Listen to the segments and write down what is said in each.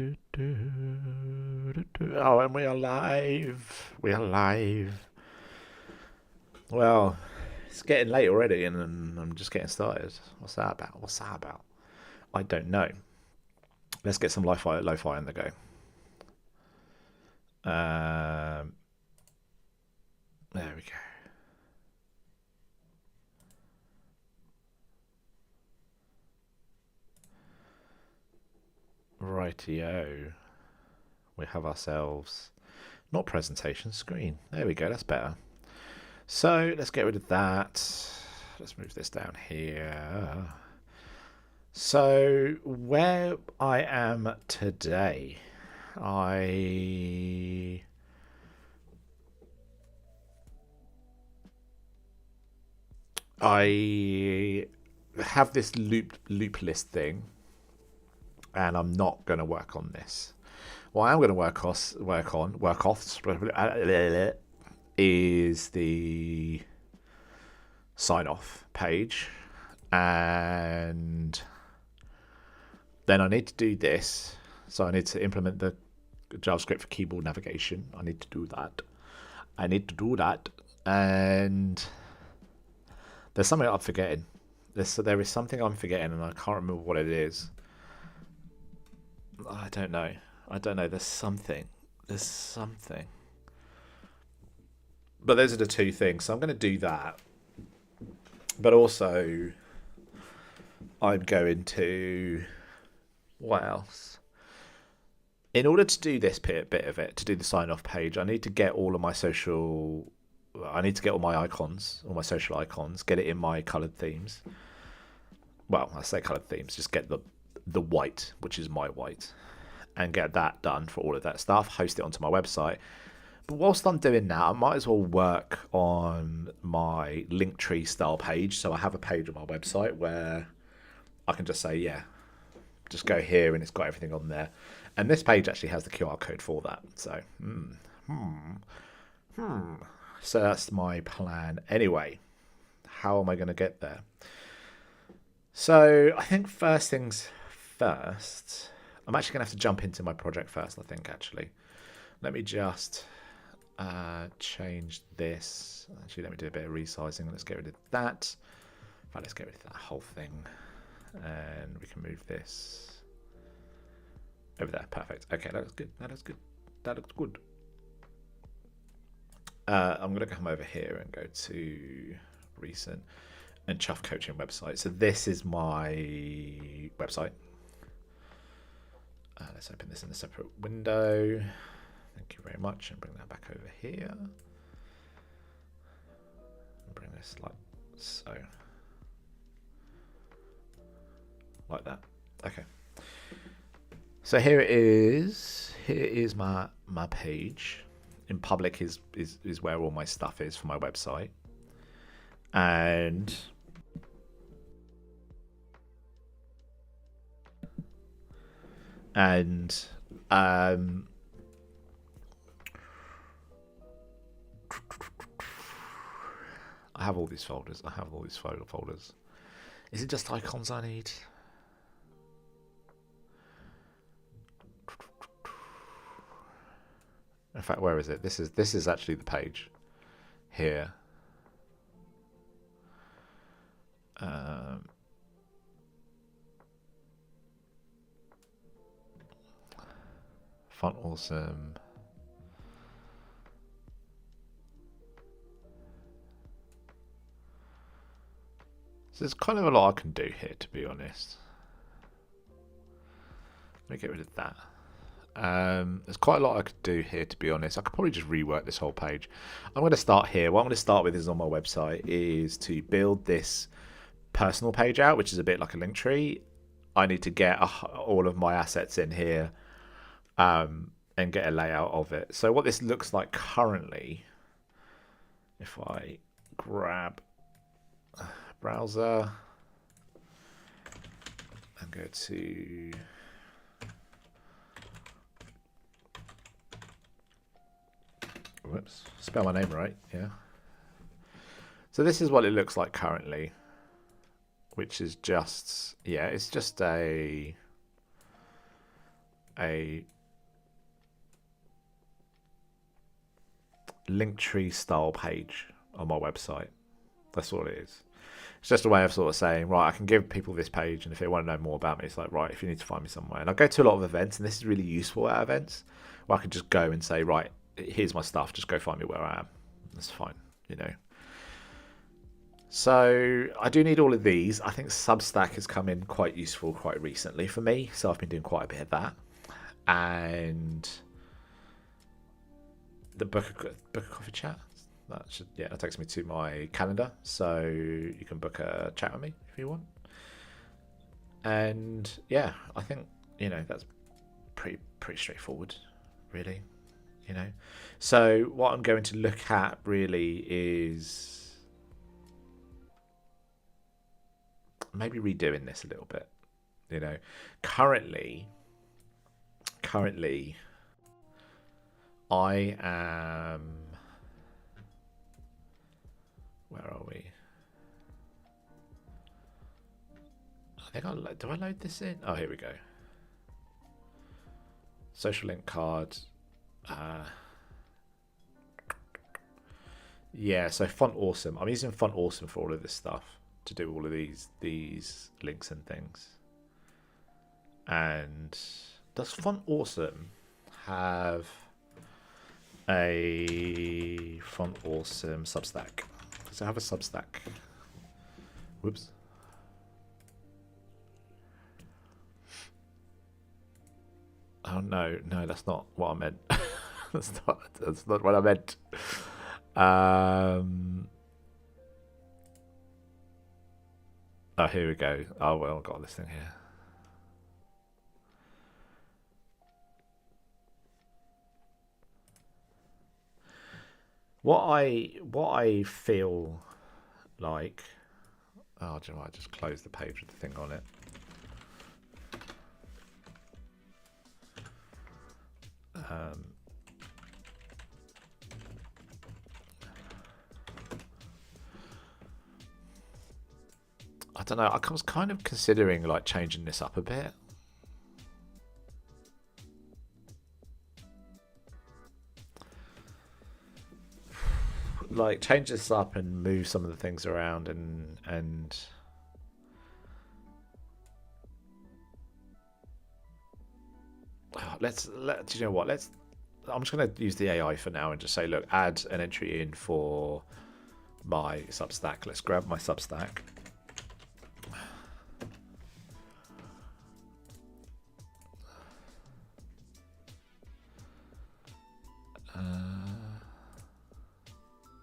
Oh, and we are live. We are live. Well, it's getting late already, and I'm just getting started. What's that about? What's that about? I don't know. Let's get some lo-fi on the go. Um, there we go. Rightio. We have ourselves not presentation screen. There we go. That's better. So let's get rid of that. Let's move this down here. So where I am today, I I have this loop list thing, and I'm not going to work on this. What I am going to work off is the sign off page, and then I need to do this. So I need to implement the JavaScript for keyboard navigation. I need to do that. And there's something I'm forgetting. There is something I'm forgetting, and I can't remember what it is. I don't know. There's something. But those are the two things. So I'm going to do that. But also, I'm going to... What else? In order to do this bit of it, to do the sign-off page, I need to get all of my social... I need to get all my icons, all my social icons, get it in my coloured themes. Well, I say coloured themes, just get the white, which is my white, and get that done for all of that stuff, host it onto my website. But whilst I'm doing that, I might as well work on my Linktree style page. So I have a page on my website where I can just say, yeah, just go here, and it's got everything on there. And this page actually has the QR code for that. So, So that's my plan. Anyway, how am I going to get there? So I think first things first, I'm actually going to have to jump into my project first, I think, actually. Let me just change this. Actually, let me do a bit of resizing. Let's get rid of that. In fact, let's get rid of that whole thing. And we can move this over there. Perfect. Okay, that looks good. That looks good. I'm going to come over here and go to recent and Chuff Coaching website. So this is my website. Let's open this in a separate window. Thank you very much, and bring that back over here. And bring this like so. Like that. Okay. So here it is. Here is my page. In public is where all my stuff is for my website. And I have all these folders. Folders. Is it just icons I need? In fact, where is it? This is actually the page here. Font awesome. So there's kind of a lot I can do here, to be honest. Let me get rid of that. There's quite a lot I could do here, to be honest. I could probably just rework this whole page. I'm going to start here. What I'm going to start with is on my website is to build this personal page out, which is a bit like a link tree. I need to get all of my assets in here and get a layout of it. So what this looks like currently, if I grab browser and go to whoops, spell my name right, yeah. So this is what it looks like currently, which is just, yeah, it's just a a Linktree style page on my website. That's all it is. It's just a way of sort of saying, right, I can give people this page, and if they want to know more about me, it's like, right, if you need to find me somewhere. And I go to a lot of events, and this is really useful at events, where I can just go and say, right, here's my stuff, just go find me where I am. That's fine, you know. So I do need all of these. I think Substack has come in quite useful quite recently for me, so I've been doing quite a bit of that. And the book of coffee chat, that takes me to my calendar, so you can book a chat with me if you want. And yeah, I think, you know, that's pretty straightforward, really, you know. So what I'm going to look at really is maybe redoing this a little bit, you know. Currently I am, where are we? I think do I load this in? Oh, here we go. Social link card. Yeah, so Font Awesome. I'm using Font Awesome for all of this stuff, to do all of these links and things. And does Font Awesome have a Font Awesome Substack? Does it have a Substack? Whoops. Oh no, that's not what I meant. that's not what I meant. Oh, here we go. Oh well, I've got this thing here. What I feel like, oh, do you know what? I just closed the page with the thing on it. I don't know. I was kind of considering like changing this up a bit. Like change this up and move some of the things around and do you know what? I'm just going to use the AI for now and just say, look, add an entry in for my Substack. Let's grab my Substack.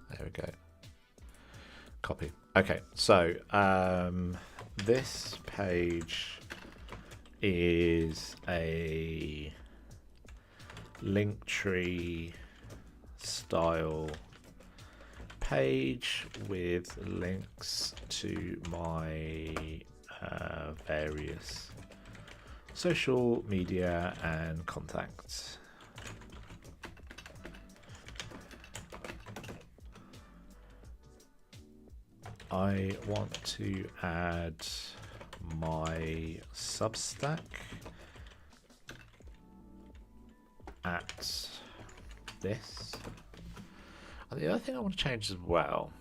There we go. Copy. Okay, so this page is a Linktree style page with links to my various social media and contacts. I want to add my Substack at this. And the other thing I want to change as well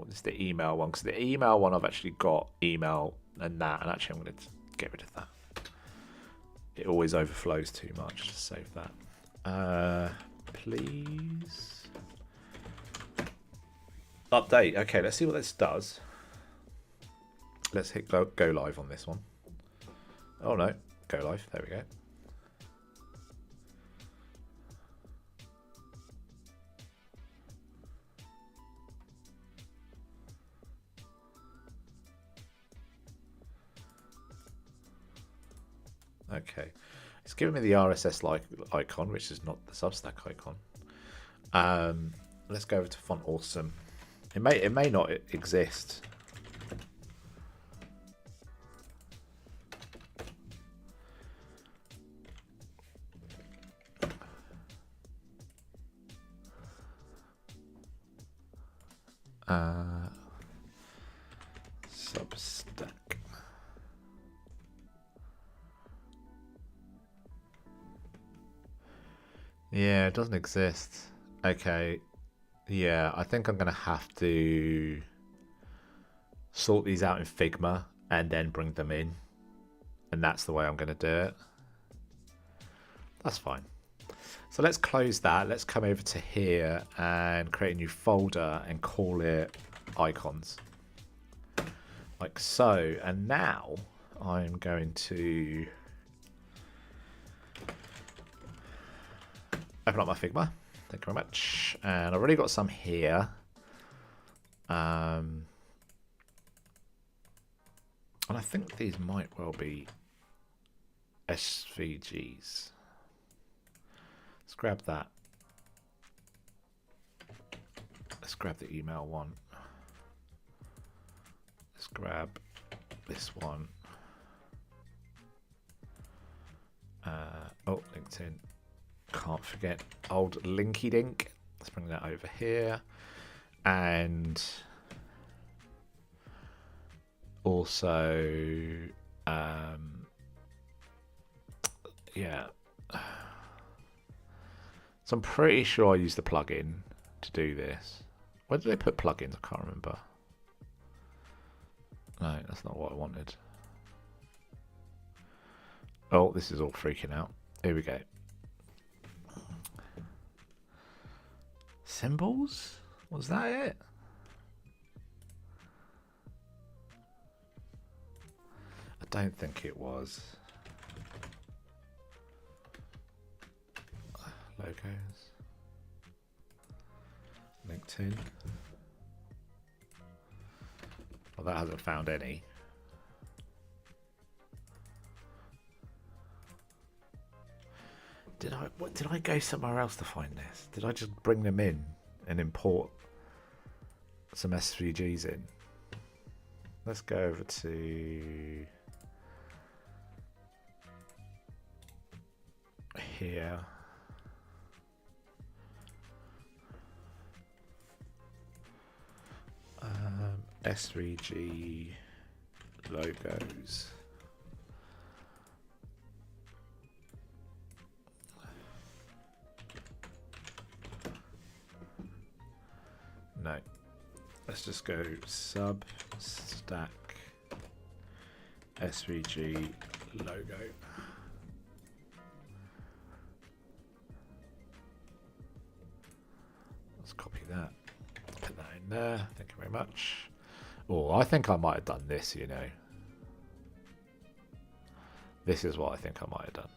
is the email one, because the email one I've actually got email and that, and actually I'm going to get rid of that. It always overflows too much. Just save that. Please update. Okay, let's see what this does. Let's hit go live on this one. Oh no, go live. There we go. Okay, it's giving me the RSS icon, which is not the Substack icon. Let's go over to Font Awesome. It may not exist. Substack. Yeah, it doesn't exist. Okay. Yeah, I think I'm going to have to sort these out in Figma and then bring them in. And that's the way I'm going to do it. That's fine. So let's close that. Let's come over to here and create a new folder and call it icons. Like so. And now I'm going to open up my Figma. Thank you very much. And I've already got some here. And I think these might well be SVGs. Let's grab that. Let's grab the email one. Let's grab this one. Oh, LinkedIn. Can't forget old Linky Dink. Let's bring that over here. And also, yeah. So I'm pretty sure I used the plugin to do this. Where did they put plugins? I can't remember. No, that's not what I wanted. Oh, this is all freaking out. Here we go. Symbols? Was that it? I don't think it was. Logos. LinkedIn. Well, that hasn't found any. Did I go somewhere else to find this? Did I just bring them in and import some SVGs in? Let's go over to here. SVG logos. No. Let's just go sub stack SVG logo. Let's copy that. Put that in there. Thank you very much. Oh, I think I might have done this, you know. This is what I think I might have done.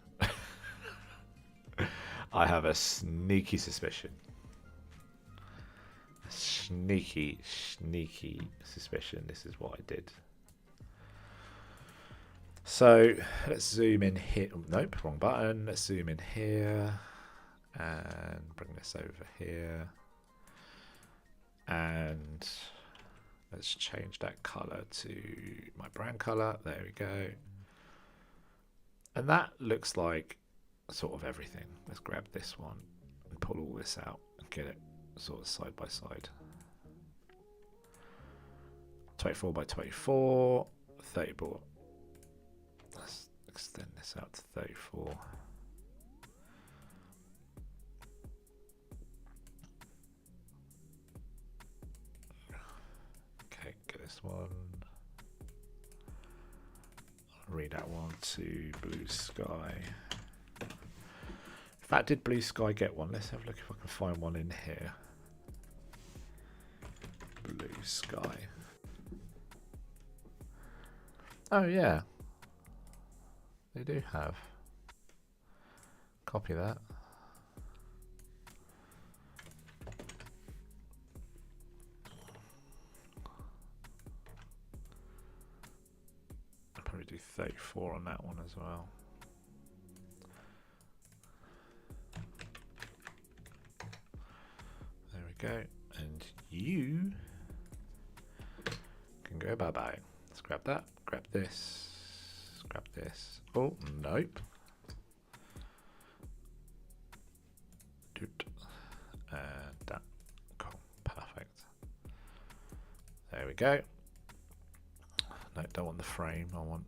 I have a sneaky suspicion. Sneaky suspicion this is what I did. So let's zoom in here. Nope, wrong button. Let's zoom in here and bring this over here. And let's change that color to my brand color. There we go. And that looks like sort of everything. Let's grab this one and pull all this out and get it sort of side by side. 24 by 24, 34. Let's extend this out to 34. Okay, get this one. I'll read that one to Blue Sky. In fact, did Blue Sky get one? Let's have a look if I can find one in here. Blue Sky. Oh yeah, they do have. Copy that. I'll probably do 34 on that one as well. There we go. And you can go bye-bye. Let's grab that. Grab this. Grab this. Oh, nope. And that. Cool. Perfect. There we go. No, don't want the frame. I want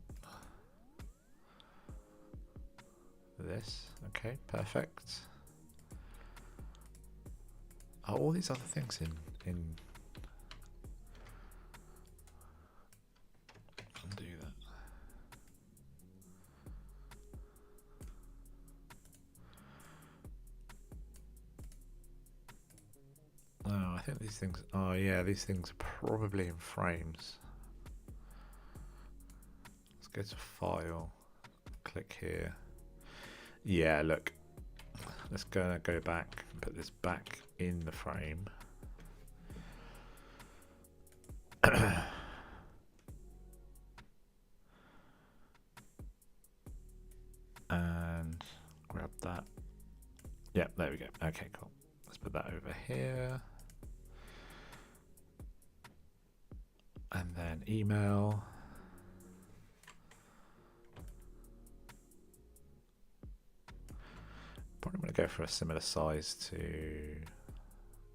this. Okay, perfect. Are all these other things in undo that? Oh, I think these things. Oh yeah, these things are probably in frames. Let's go to File. Click here. Yeah, look. Let's go back and put this back in the frame. And grab that. Yeah, there we go. Okay, cool. Let's put that over here. And then email. Probably going to go for a similar size to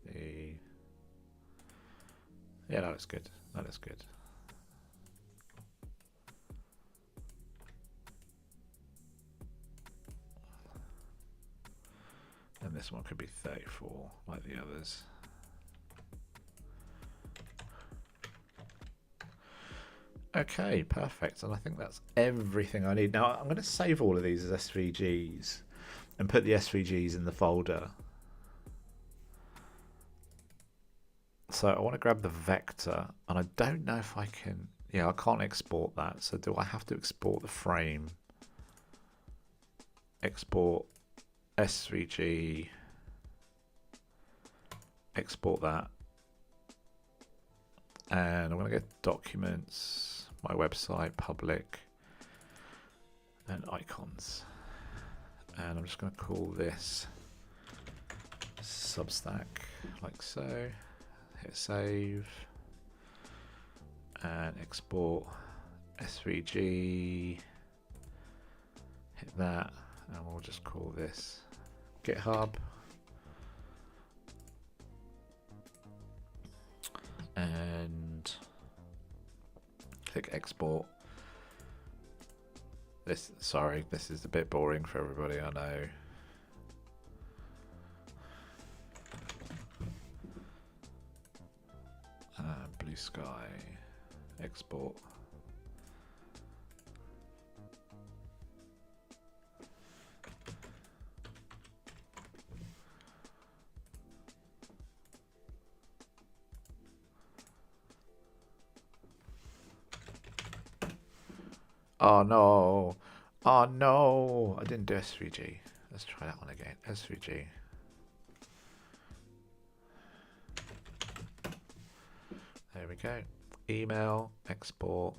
the... Yeah, that looks good. That looks good. And this one could be 34, like the others. Okay, perfect. And I think that's everything I need. Now, I'm going to save all of these as SVGs and put the SVGs in the folder. So I want to grab the vector, and I don't know if I can... Yeah, I can't export that. So do I have to export the frame? Export SVG. Export that. And I'm going to go documents, my website, public, and icons. And I'm just going to call this Substack, like so. Hit save. And export SVG. Hit that. And we'll just call this GitHub. And click export. This, sorry, this is a bit boring for everybody, I know. Blue sky, export. Oh no, oh no, I didn't do SVG. Let's try that one again, SVG. There we go. Email, export,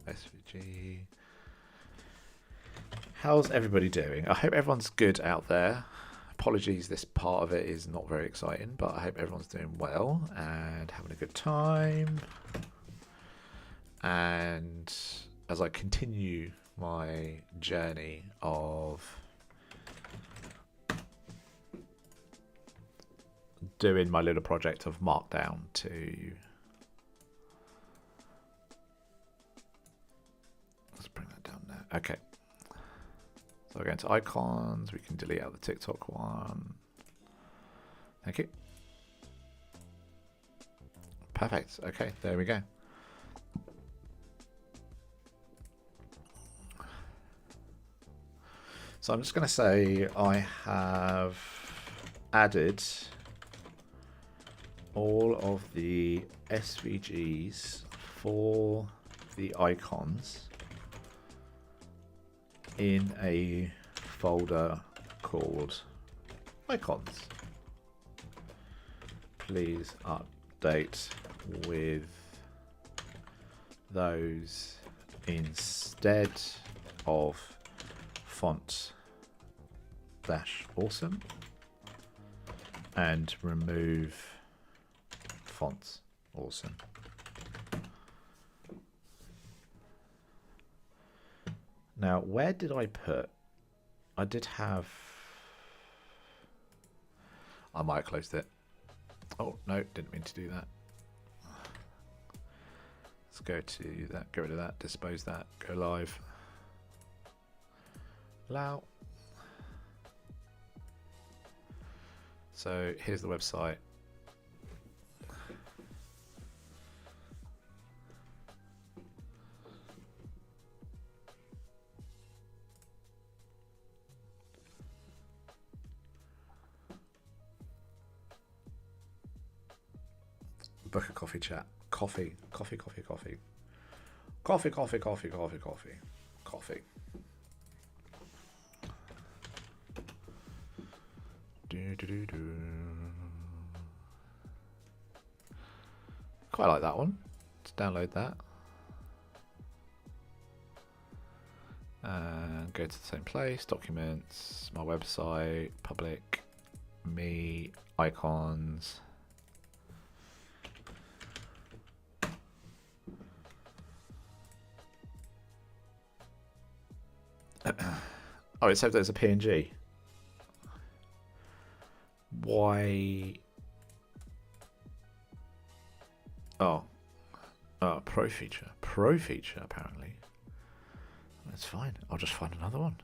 SVG. How's everybody doing? I hope everyone's good out there. Apologies, this part of it is not very exciting, but I hope everyone's doing well and having a good time. And as I continue my journey of doing my little project of Markdown to... Let's bring that down there. Okay. So we're going to icons. We can delete out the TikTok one. Thank you. Perfect. Okay, there we go. So I'm just going to say I have added all of the SVGs for the icons in a folder called icons. Please update with those instead of font -awesome and remove fonts awesome. Now, where did I put? I did have... I might have closed it. Oh, no, didn't mean to do that. Let's go to that, get rid of that, dispose that, go live. Allow. So here's the website. Book a coffee chat. Coffee. Coffee. Coffee. Coffee. Coffee. Coffee. Coffee. Coffee. Coffee. Coffee. Quite like that one. Let's download that. And go to the same place. Documents. My website. Public. Me. Icons. Oh, it said there's a PNG. Why? Oh, pro feature. Pro feature, apparently. That's fine. I'll just find another one.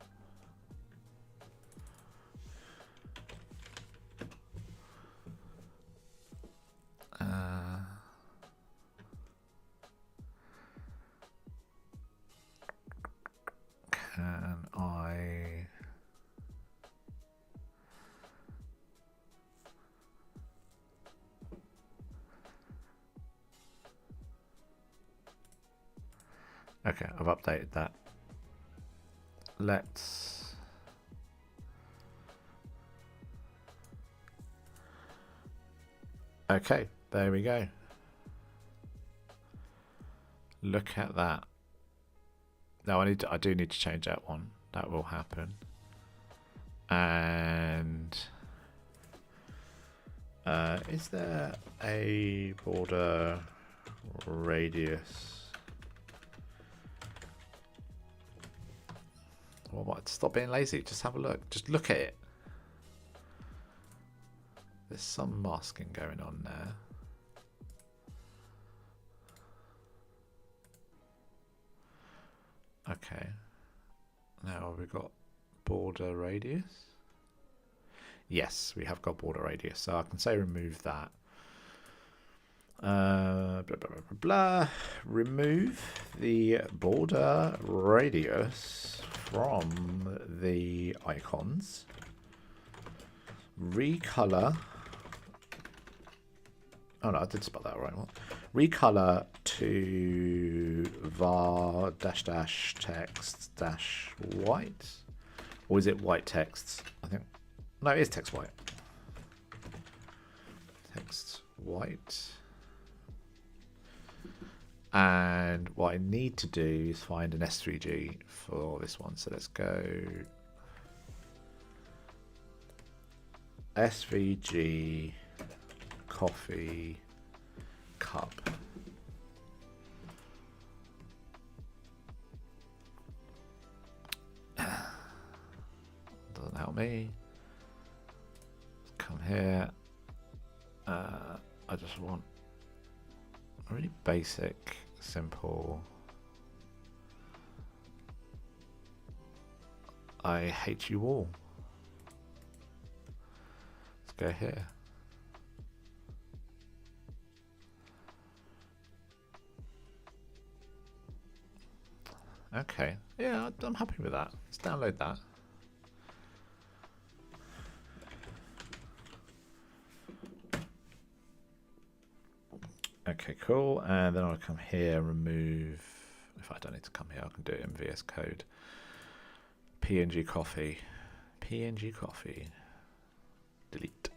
Can I? Okay, I've updated that. Let's okay, there we go. Look at that. No, I do need to change that one. That will happen. And is there a border radius? Well, what? Stop being lazy. Just have a look. Just look at it. There's some masking going on there. Okay. Now we've got border radius. Yes, we have got border radius. So I can say remove that. Blah, blah, blah, blah, blah. Remove the border radius from the icons. Recolor. Oh no, I did spell that right. What? Recolor to var dash dash text dash white, or is it white text? I think no, it is text white. Text white. And what I need to do is find an S3G for this one. So let's go SVG coffee cup. Doesn't help me. Let's come here. I just want a really basic, simple. I hate you all. Let's go here. Okay, yeah, I'm happy with that. Let's download that. Okay, cool. And then I'll come here, remove. If I don't need to come here, I can do it in VS Code. PNG coffee. PNG coffee. Delete.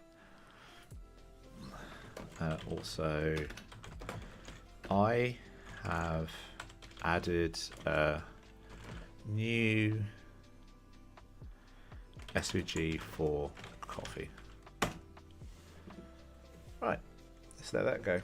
Also, I have added a new SVG for coffee. Right, let's let that go.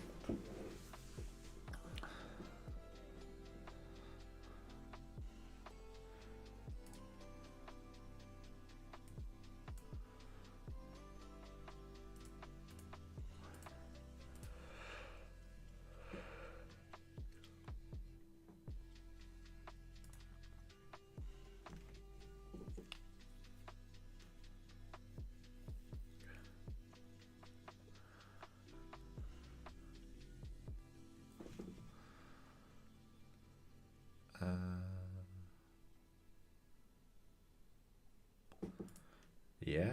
Yeah.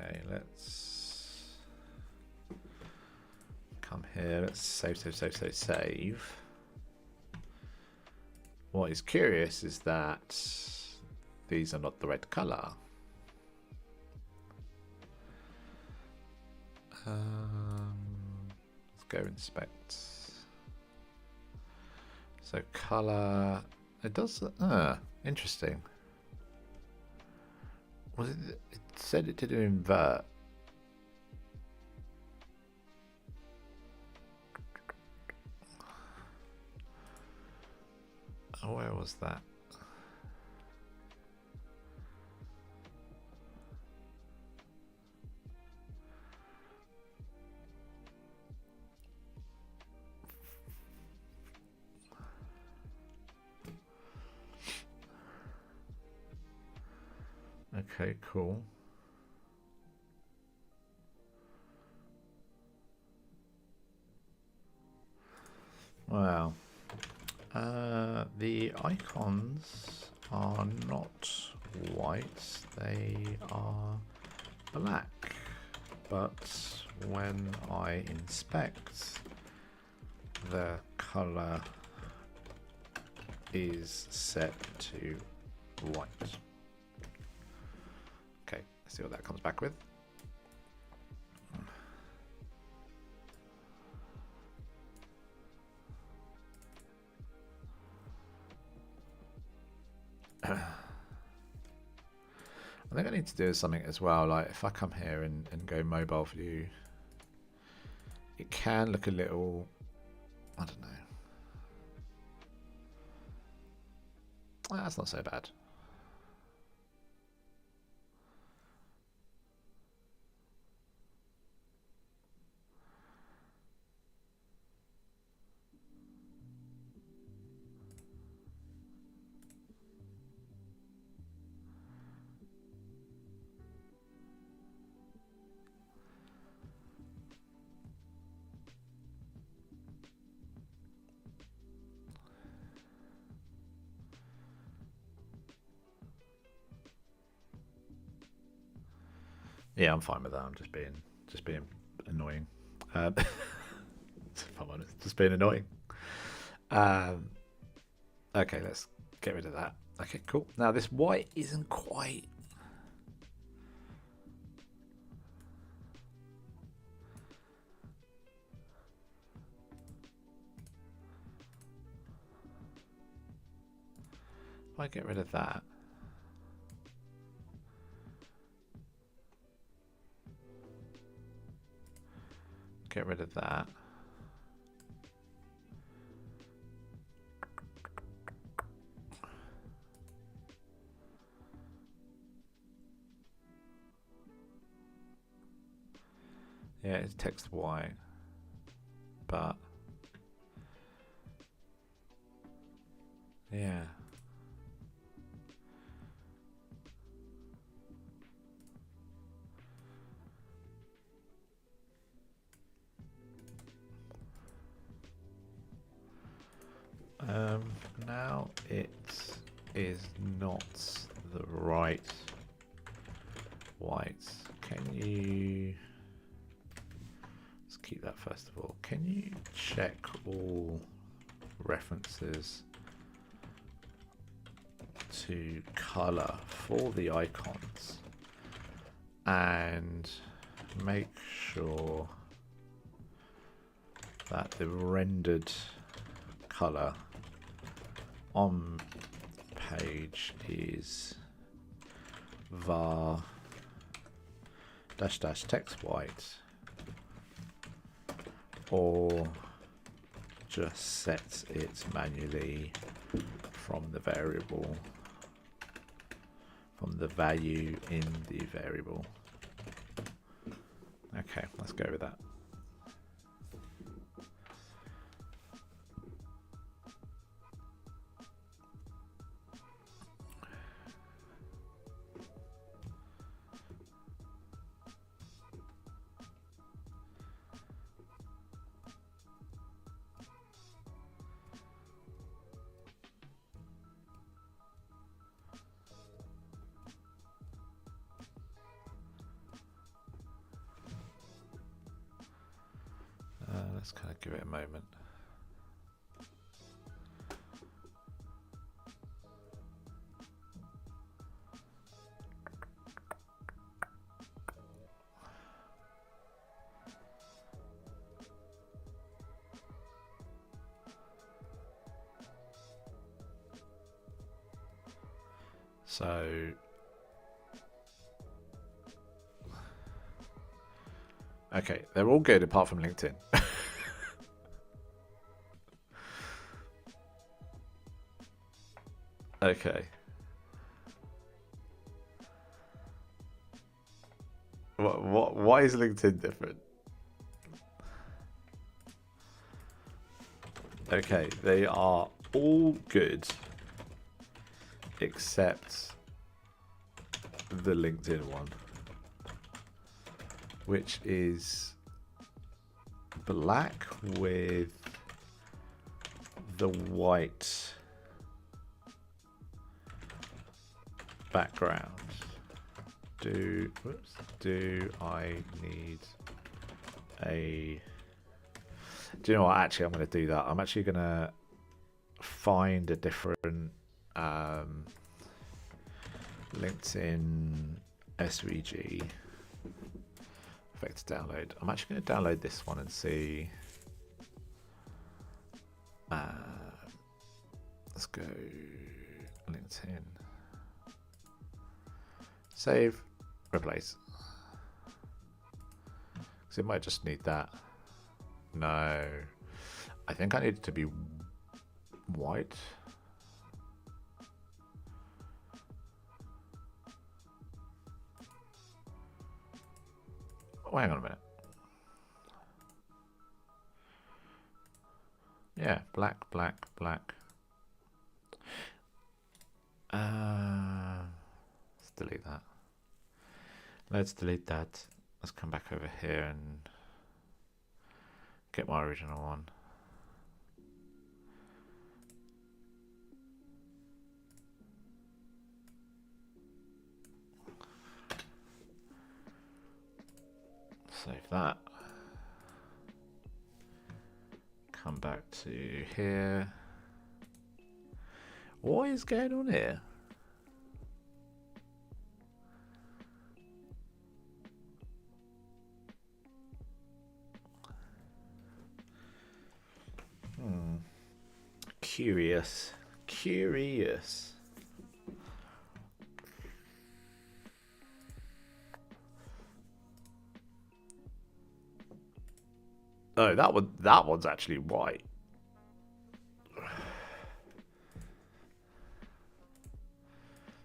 Okay, let's come here. Let's save. What is curious is that these are not the red color. Let's go inspect. So color, it does. Interesting. Was it? It said it didn't invert. Oh, where was that? Okay, cool. Wow. The icons are not white, they are black. But when I inspect, the color is set to white. Okay, let's see what that comes back with. I think I need to do something as well, like if I come here and go mobile view, it can look a little, I don't know. That's not so bad. Yeah, I'm fine with that. I'm just being annoying. If I'm honest, just being annoying. Okay, let's get rid of that. Okay, cool. Now this white isn't quite. If I get rid of that. Get rid of that. Yeah, it's text white, but yeah. Now it is not the right white. Can you, let's keep that first of all. Can you check all references to color for the icons and make sure that the rendered color on page is var dash dash text white, or just set it manually from the variable, from the value in the variable. Okay, let's go with that. Let's kind of give it a moment. So okay, they're all good apart from LinkedIn. Okay. Why is LinkedIn different? Okay, they are all good except the LinkedIn one, which is black with the white background. Do I need a... Do you know what? Actually, I'm going to do that. I'm actually going to find a different LinkedIn SVG effect to download. I'm actually going to download this one and see. Let's go LinkedIn. Save, replace. Because it might just need that. No, I think I need it to be white. Oh, hang on a minute. Yeah, black, black, black. Let's delete that. Let's delete that. Let's come back over here and get my original one. Save that. Come back to here. What is going on here? Curious. Curious. Oh, that one's actually white.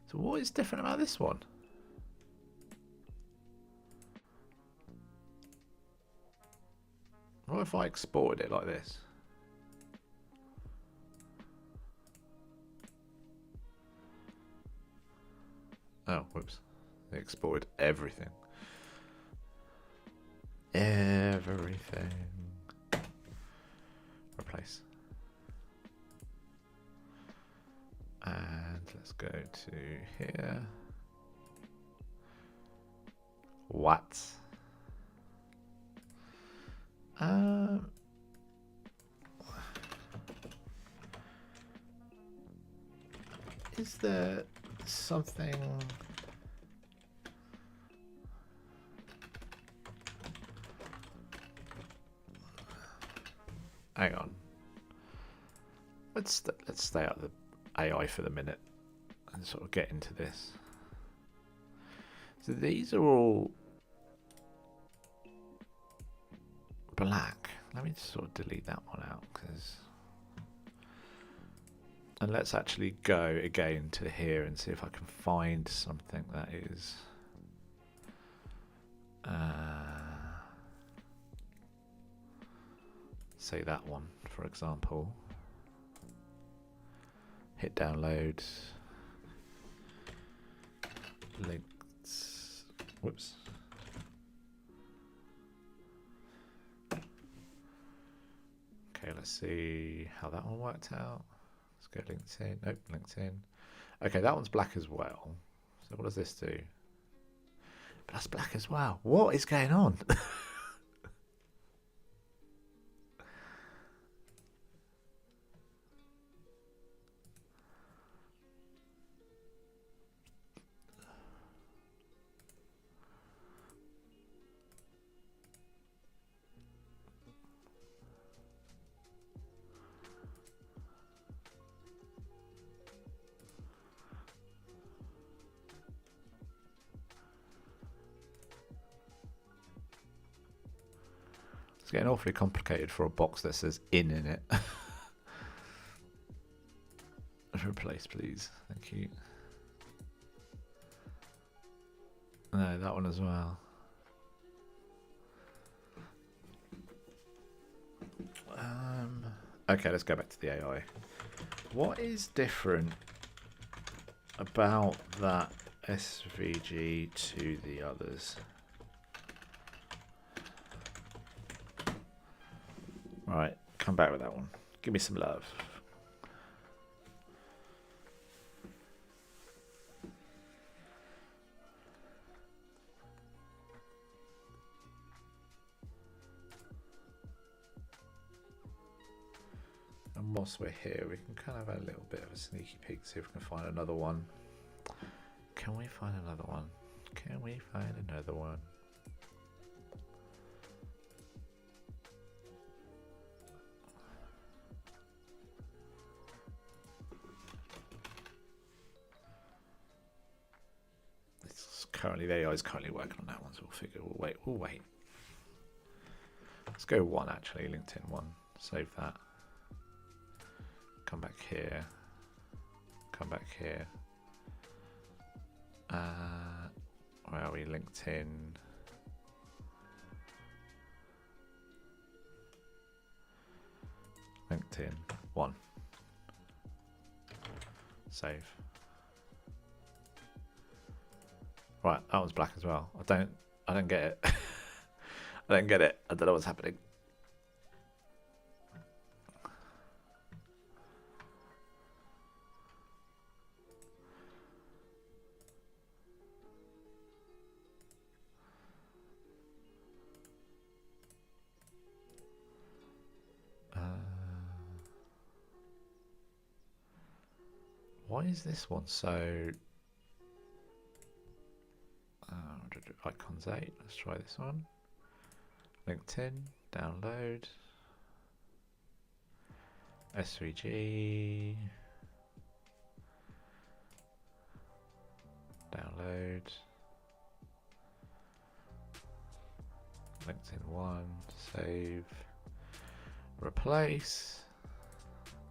So what is different about this one? What if I exported it like this? Oh, whoops. They exported everything. Everything. Replace. And let's go to here. What? Is there something? Hang on. Let's stay out of the AI for the minute and sort of get into this. So these are all black. Let me just sort of delete that one out, and let's actually go again to here and see if I can find something that is say that one, for example. Hit download. Links. Whoops. Okay, let's see how that one worked out. Let's go LinkedIn. Nope, LinkedIn. Okay, that one's black as well. So what does this do? But that's black as well. What is going on? It's getting awfully complicated for a box that says in it. Replace, please. Thank you. No, that one as well. Okay, let's go back to the AI. What is different about that SVG to the others? Right, come back with that one. Give me some love. And whilst we're here, we can kind of have a little bit of a sneaky peek, see if we can find another one. Can we find another one? Can we find another one? It's currently, the AI is currently working on that one, so we'll figure, we'll wait. Let's go one actually, LinkedIn one. Save that. Come back here. Come back here. Where are we? LinkedIn. LinkedIn one. Save. Right, that one's black as well. I don't get it. I don't get it. I don't know what's happening. Why is this one so... icons 8. Let's try this one. LinkedIn, download. SVG. Download. LinkedIn 1. Save. Replace.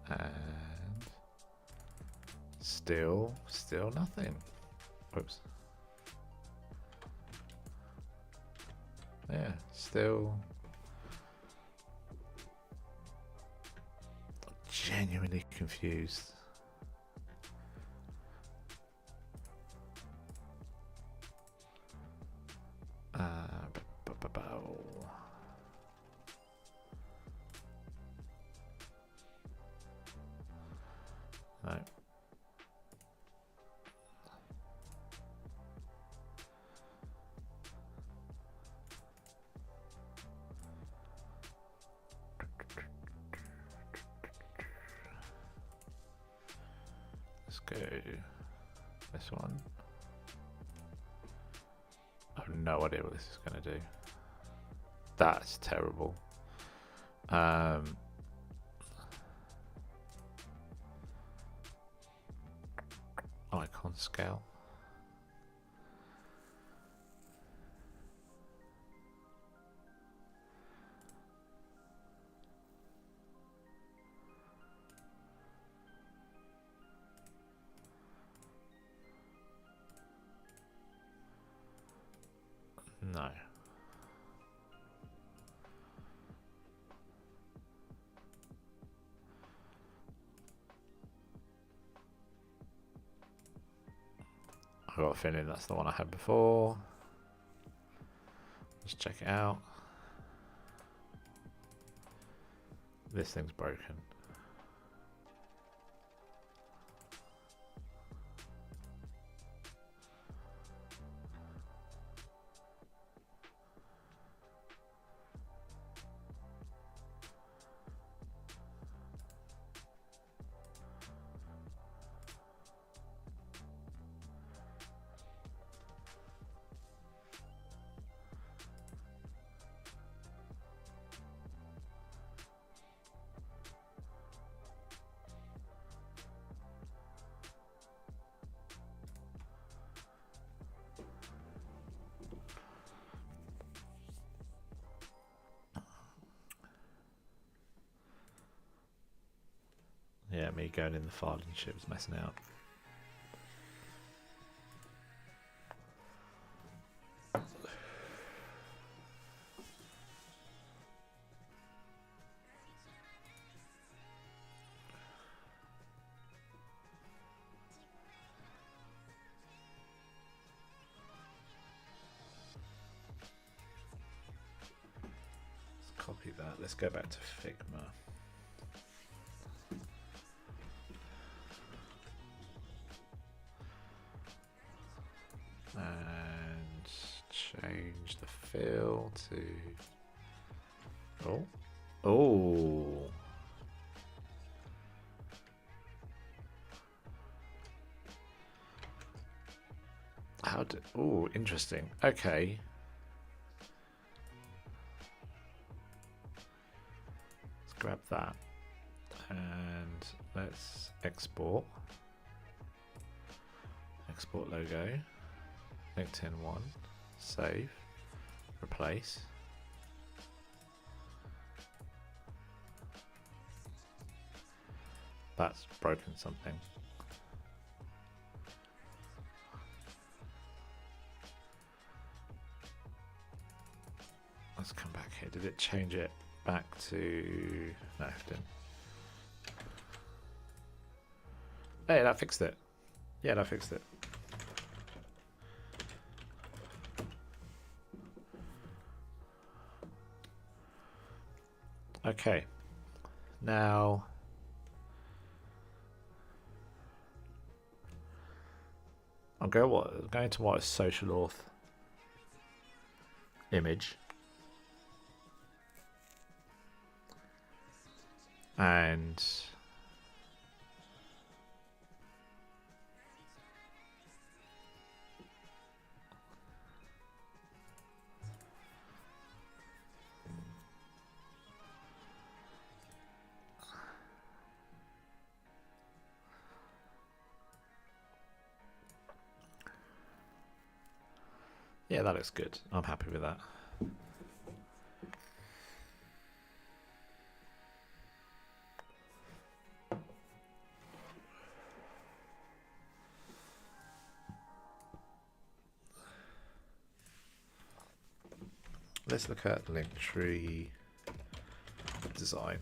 And still nothing. Whoops. Yeah, still genuinely confused. No. Let's go this one. I have no idea what this is going to do. That's terrible. Icon scale. No. I got a feeling that's the one I had before. Let's check it out. This thing's broken. Yeah, me going in the filing ship was messing out. Let's copy that. Let's go back to Figma. And change the fill to oh. How do interesting. Okay. Let's grab that and let's export. Export logo. LinkedIn one, save, replace. That's broken something. Let's come back here. Did it change it back to... No, it didn't. Hey, that fixed it. Yeah, that fixed it. Okay, now I'm going to what is social auth image, and yeah, that looks good. I'm happy with that. Let's look at Linktree design.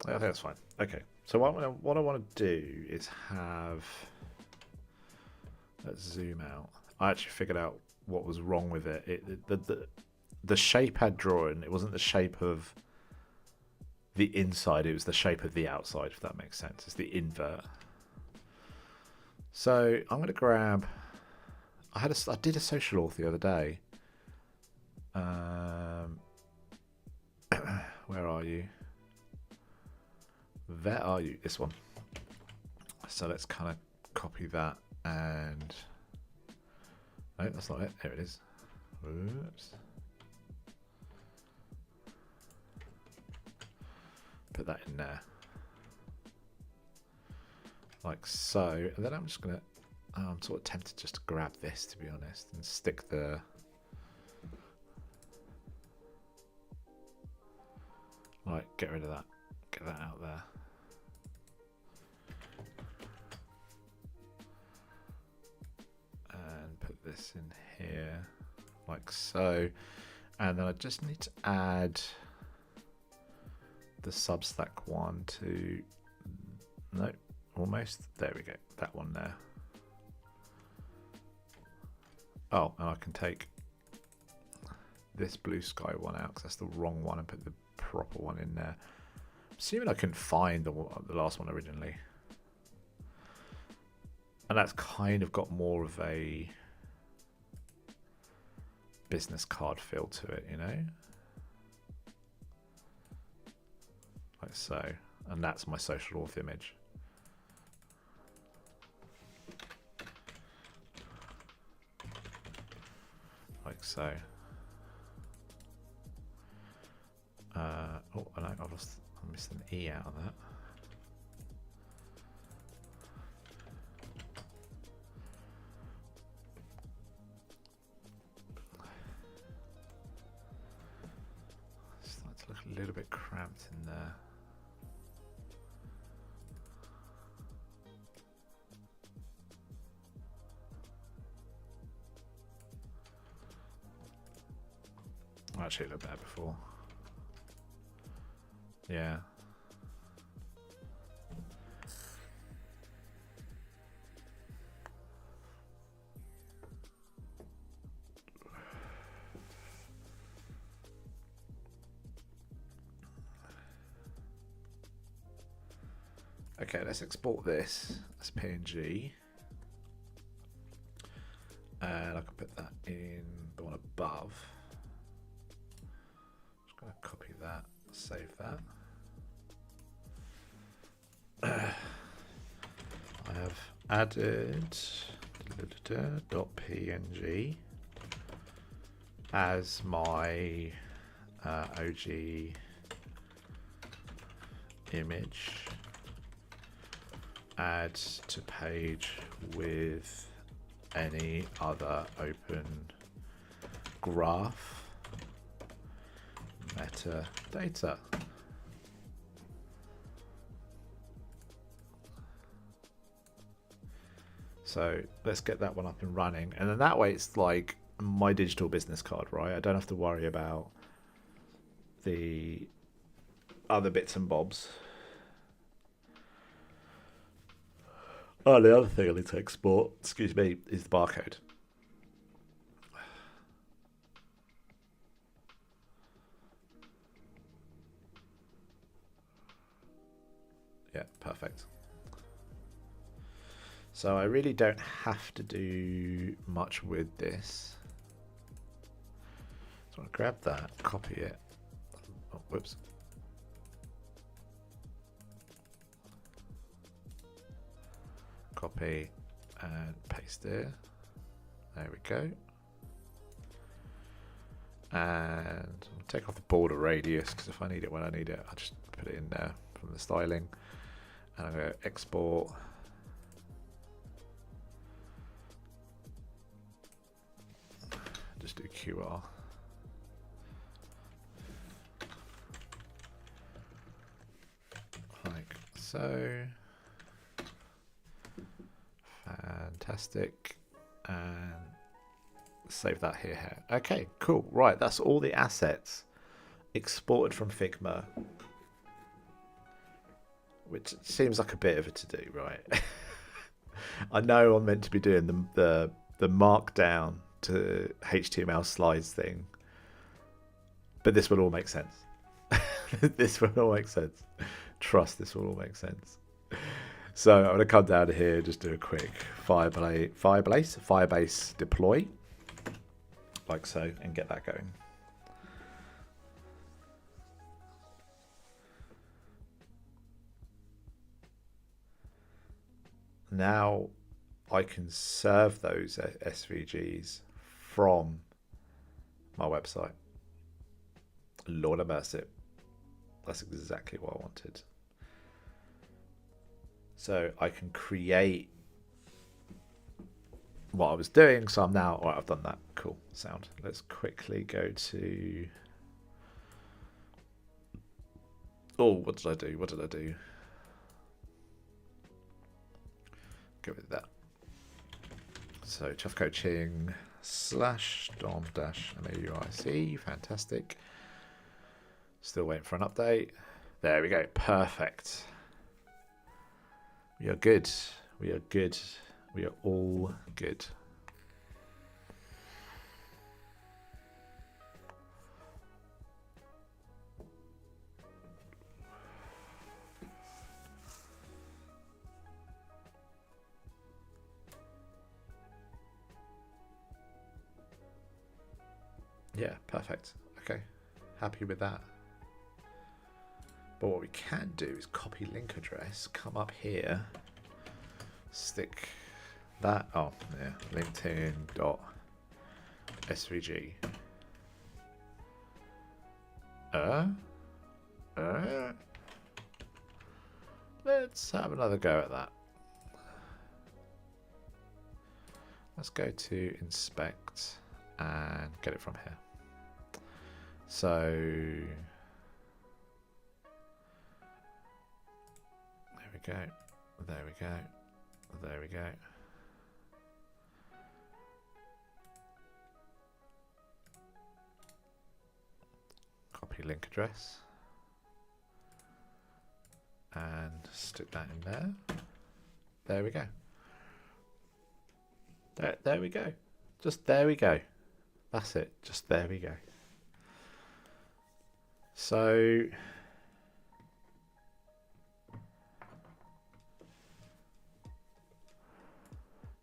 I think that's fine. Okay, so what I want to do is have... Let's zoom out. I actually figured out what was wrong with it. The shape had drawn. It wasn't the shape of the inside. It was the shape of the outside, if that makes sense. It's the invert. So I'm going to grab... I did a social auth the other day. Where are you? Where are you? This one. So let's kind of copy that and no, that's not it. Here it is. Oops. Put that in there. Like so. And then I'm just going to, I'm sort of tempted just to grab this, to be honest, and stick the, like, get rid of that. Get that out there. And put this in here, like so. And then I just need to add the Substack one to, no, almost. There we go, that one there. Oh, and I can take this blue sky one out because that's the wrong one and put the proper one in there. Assuming I couldn't find the last one originally. And that's kind of got more of a business card feel to it, you know? Like so. And that's my social auth image. Like so. Oh, and I missed an E out of that. Starting to look a little bit cramped in there. Actually, it looked better before. Yeah. Okay, let's export this as PNG. And I can put that in the one above. Just going to copy that, save that. I have added .png as my OG image. Add to page with any other open graph metadata. So let's get that one up and running. And then that way it's like my digital business card, right? I don't have to worry about the other bits and bobs. Oh, the other thing I need to export, excuse me, is the barcode. Yeah, perfect. So I really don't have to do much with this. So I'll grab that, copy it. Oh, whoops. Copy and paste it. There we go. And I'll take off the border radius because if I need it when I need it, I'll just put it in there from the styling. And I'm going to export. Just do QR. Like so. Fantastic. And save that here. Okay, cool. Right, that's all the assets exported from Figma. Which seems like a bit of a to-do, right? I know I'm meant to be doing the Markdown to HTML slides thing, but this will all make sense. This will all make sense. Trust, this will all make sense. So I'm going to come down here, just do a quick Firebase deploy, like so, and get that going. now I can serve those SVGs from my website. Lord have mercy. That's exactly what I wanted. So I can create what I was doing. So I'm now, all right, I've done that. Cool, sound. Let's quickly go to, oh, what did I do? What did I do? Go with that. So Chuff Coaching / Dom - MAUIC. Fantastic. Still waiting for an update. There we go. Perfect. We are good. We are good. We are all good. Yeah, perfect. Okay, happy with that. But what we can do is copy link address, come up here, stick that, oh yeah, linkedin.svg. Let's have another go at that. Let's go to inspect and get it from here. So there we go, there we go, there we go. Copy link address and stick that in there. There we go. There we go. Just there we go. That's it. Just there we go. So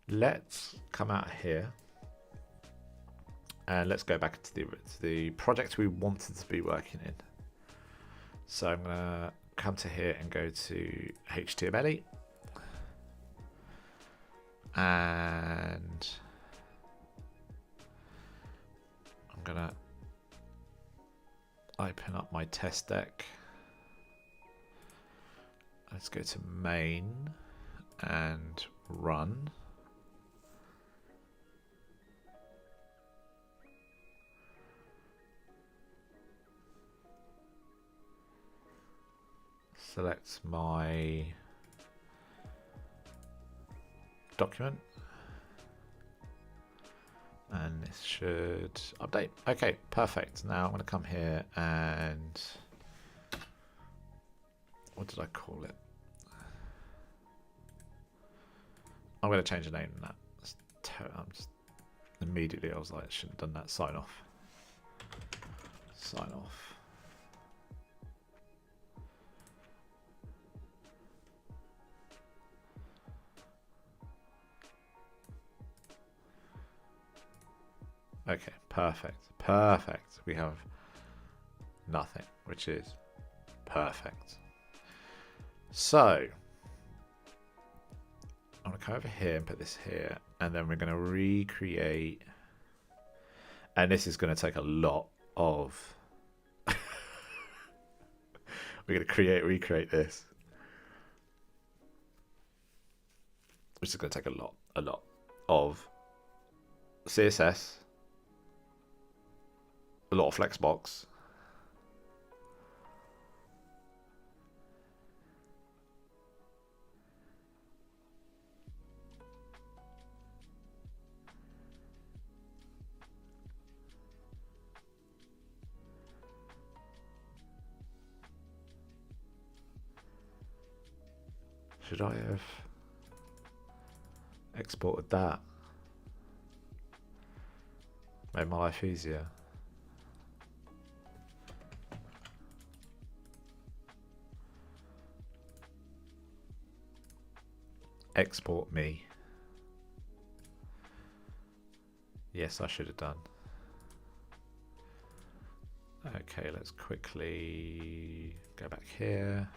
let's come out here and let's go back to the project we wanted to be working in. So I'm gonna come to here and go to HTML and I'm gonna open up my test deck. Let's go to main and run. Select my document and this should update. Okay, perfect. Now I'm going to come here and what did I call it? I'm going to change the name of that. I'm just immediately I was like, I shouldn't have done that. Sign off. Sign off. Okay, perfect. Perfect. We have nothing, which is perfect. So I'm going to come over here and put this here, and then we're going to recreate. And this is going to take a lot of. We're going to recreate this, which is going to take a lot of CSS. A lot of Flexbox. Should I have exported that? Made my life easier. Export me. Yes, I should have done. Okay, let's quickly go back here.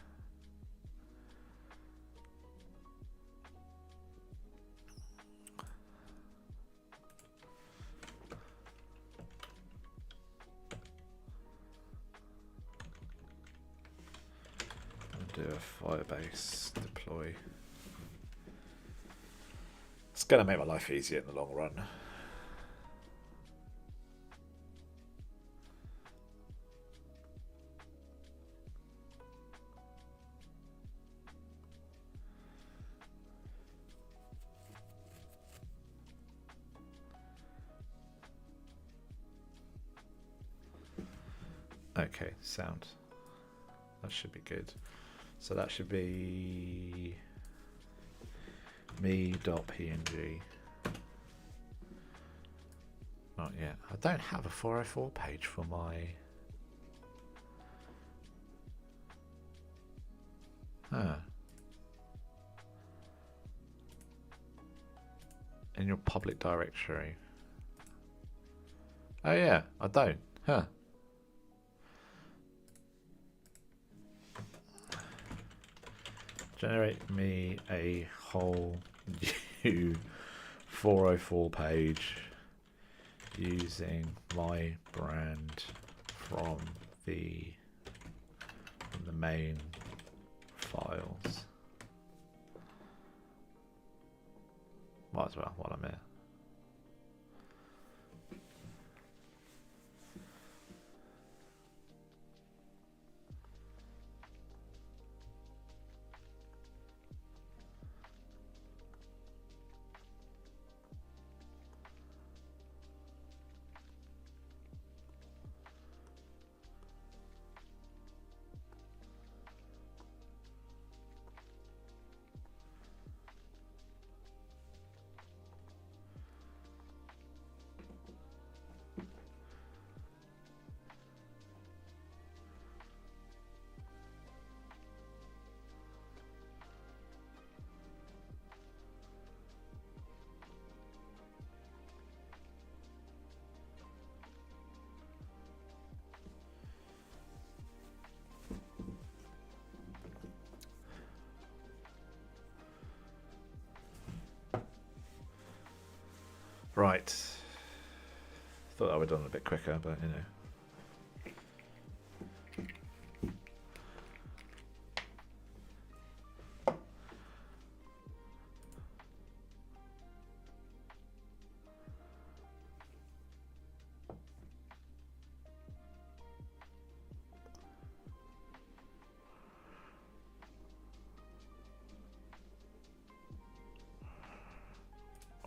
do a Firebase deploy. It's going to make my life easier in the long run. Okay, sound. That should be good. So that should be me.png. Not yet. I don't have a 404 page for my... Huh. In your public directory. Oh yeah, I don't. Huh. Generate me a whole new 404 page using my brand from the main files. Might as well while I'm here. Right. Thought I would have done it a bit quicker, but you know.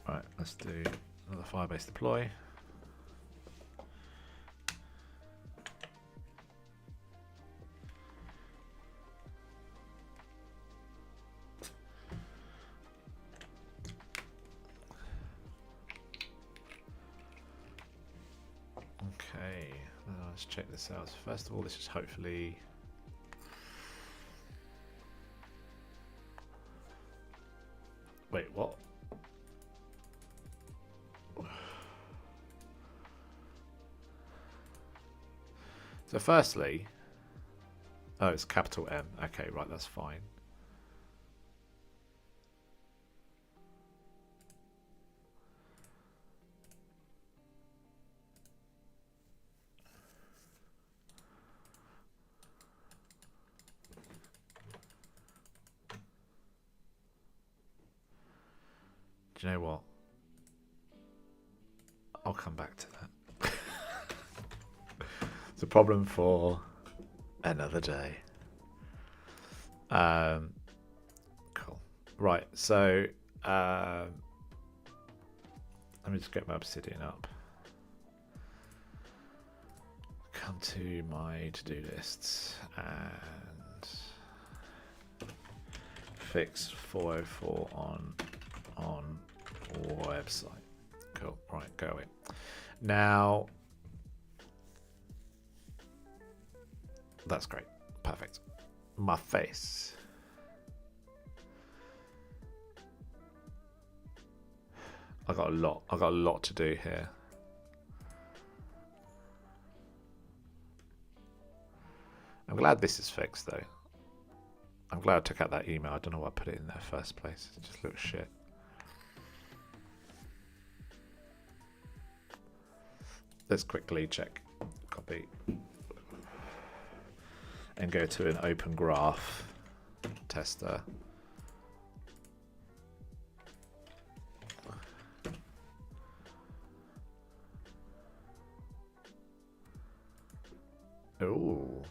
Right, let's do another Firebase deploy. Okay, let's check this out. So first of all, this is hopefully... Wait, what? So firstly, oh, it's capital M. Okay, right, that's fine. Do you know what? I'll come back to that. It's a problem for another day. Cool. Right, so let me just get my Obsidian up. Come to my to-do lists and fix 404 on website. Cool. Right, go away. Now that's great. Perfect. My face. I got a lot to do here. I'm glad this is fixed though. I'm glad I took out that email. I don't know why I put it in there first place. It just looks shit. Let's quickly check. Copy. And go to an open graph. tester. Oh.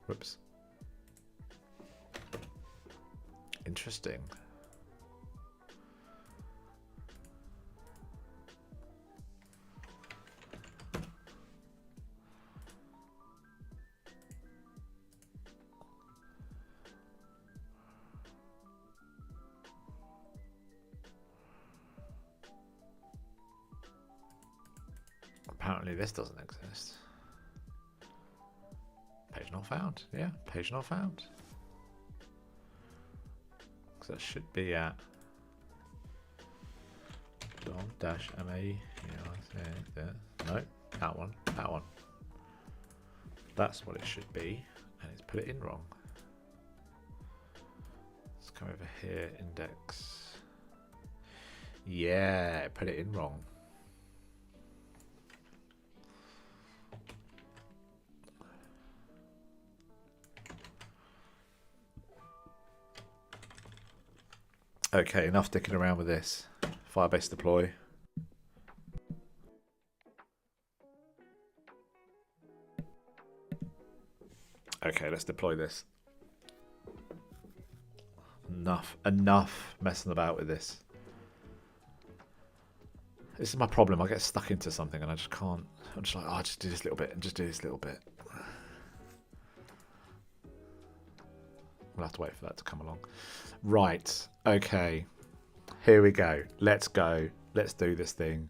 Whoops. Interesting. Apparently this doesn't exist. Page not found. Yeah, page not found. Because that should be at dom-ma. Yeah, no, that one. That one. That's what it should be. And it's put it in wrong. Let's come over here, index. Yeah, put it in wrong. Okay, enough dicking around with this. Firebase deploy. Okay, let's deploy this. Enough messing about with this. This is my problem. I get stuck into something and I just can't. I'm just like, oh, just do this little bit and just do this little bit. We'll have to wait for that to come along. Right. Okay. Here we go. Let's go. Let's do this thing.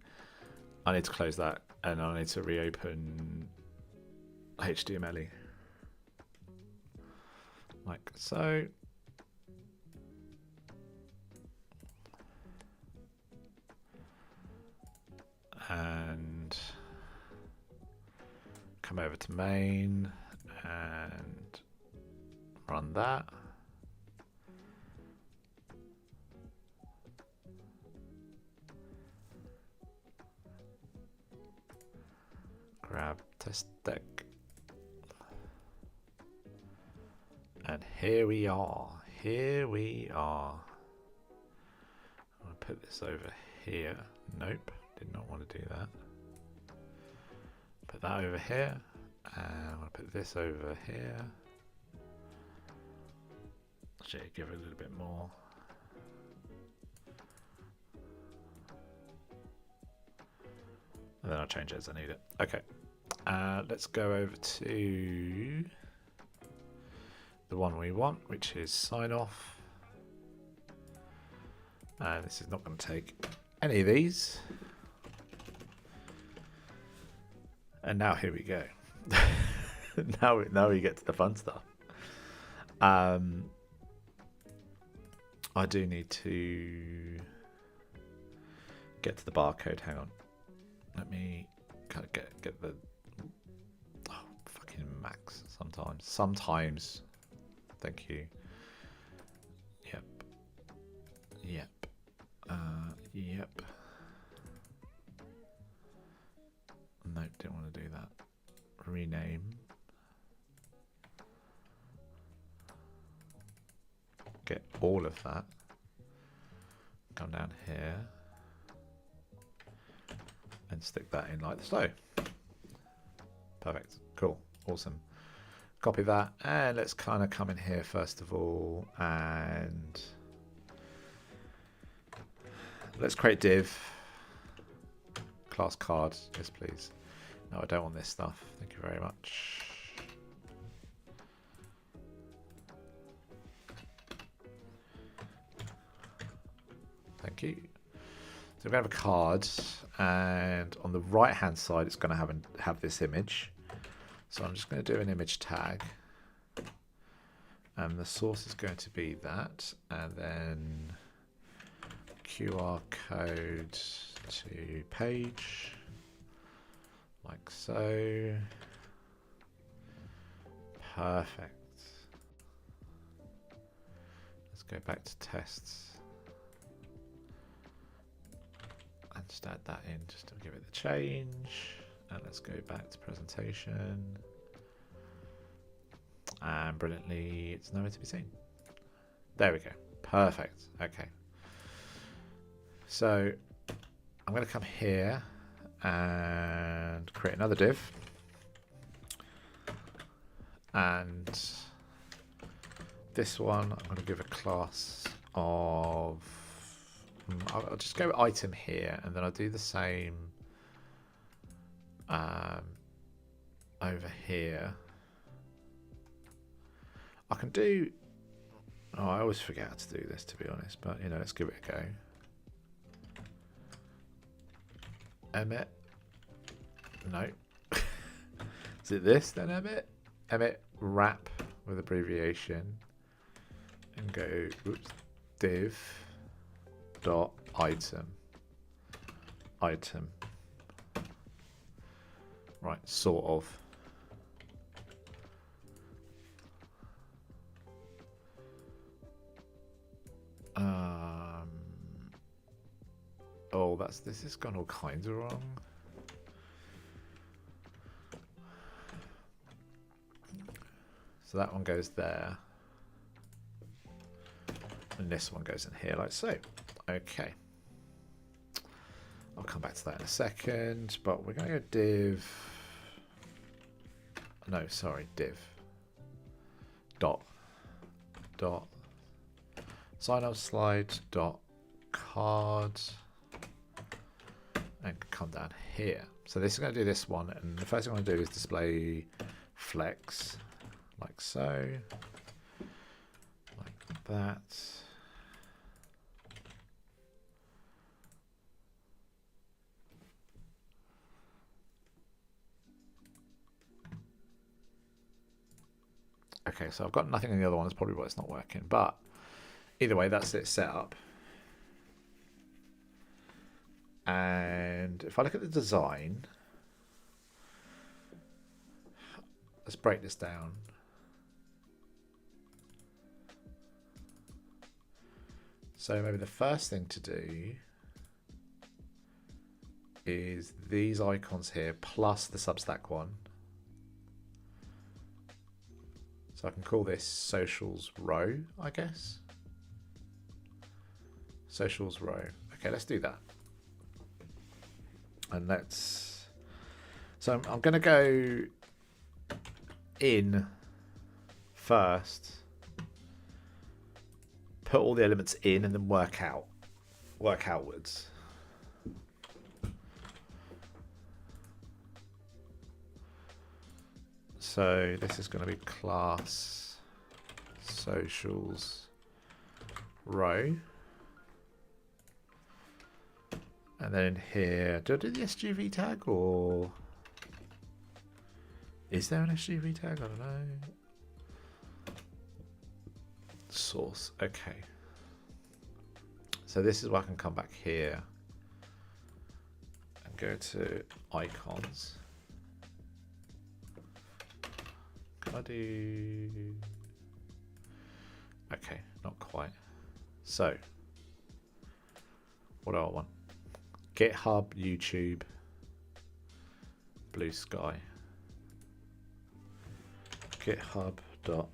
I need to close that and I need to reopen HTML. Like so. And come over to main and run that. Grab test deck. And here we are. Here we are. I'm going to put this over here. Nope, did not want to do that. Put that over here. And I'm going to put this over here. Actually, give it a little bit more. And then I'll change it as I need it. Okay. Let's go over to the one we want, which is sign off. And this is not going to take any of these. And now here we go. now we get to the fun stuff. I do need to get to the barcode. Hang on. Let me kind of get the fucking max sometimes. Thank you. Yep. Yep. Nope, didn't want to do that. Rename. Get all of that. Come down here. And stick that in like so. Perfect. Cool. Awesome. Copy that. And let's kind of come in here first of all. And let's create div. Class card. Yes, please. No, I don't want this stuff. Thank you very much. Thank you. So we're going to have a card, and on the right hand side it's going to have this image. So I'm just going to do an image tag, and the source is going to be that, and then QR code to page, like so. Perfect. Let's go back to tests. And just add that in just to give it the change. And let's go back to presentation. And brilliantly, it's nowhere to be seen. There we go. Perfect. Okay. So I'm going to come here and create another div. And this one, I'm going to give a class of... I'll just go item here, and then I'll do the same over here. I can do... Oh, I always forget how to do this, to be honest, but, you know, let's give it a go. Emmet. No. Is it this then, Emmet? Emmet wrap with abbreviation. And go, oops, div dot item. Item. Right, sort of. Oh, this has gone all kinds of wrong. So that one goes there. And this one goes in here like so. Okay. I'll come back to that in a second, but we're going to go div. No, sorry, div. Dot. Sign up slide dot card. And come down here. So this is going to do this one, and the first thing I want to do is display flex, like so, like that. Okay, so I've got nothing in the other one. That's probably why it's not working. But either way, that's it set up. And if I look at the design, let's break this down. So maybe the first thing to do is these icons here plus the Substack one. So I can call this socials row, I guess. Socials row. Okay, let's do that. And let's... So I'm going to go in first, put all the elements in, and then work outwards. So this is going to be class socials row. And then in here, do I do the SGV tag, or is there an SGV tag? I don't know. Source. Okay. So this is where I can come back here and go to icons. Can I do... Okay, not quite. So, what do I want? GitHub, YouTube, Blue Sky. GitHub.svg.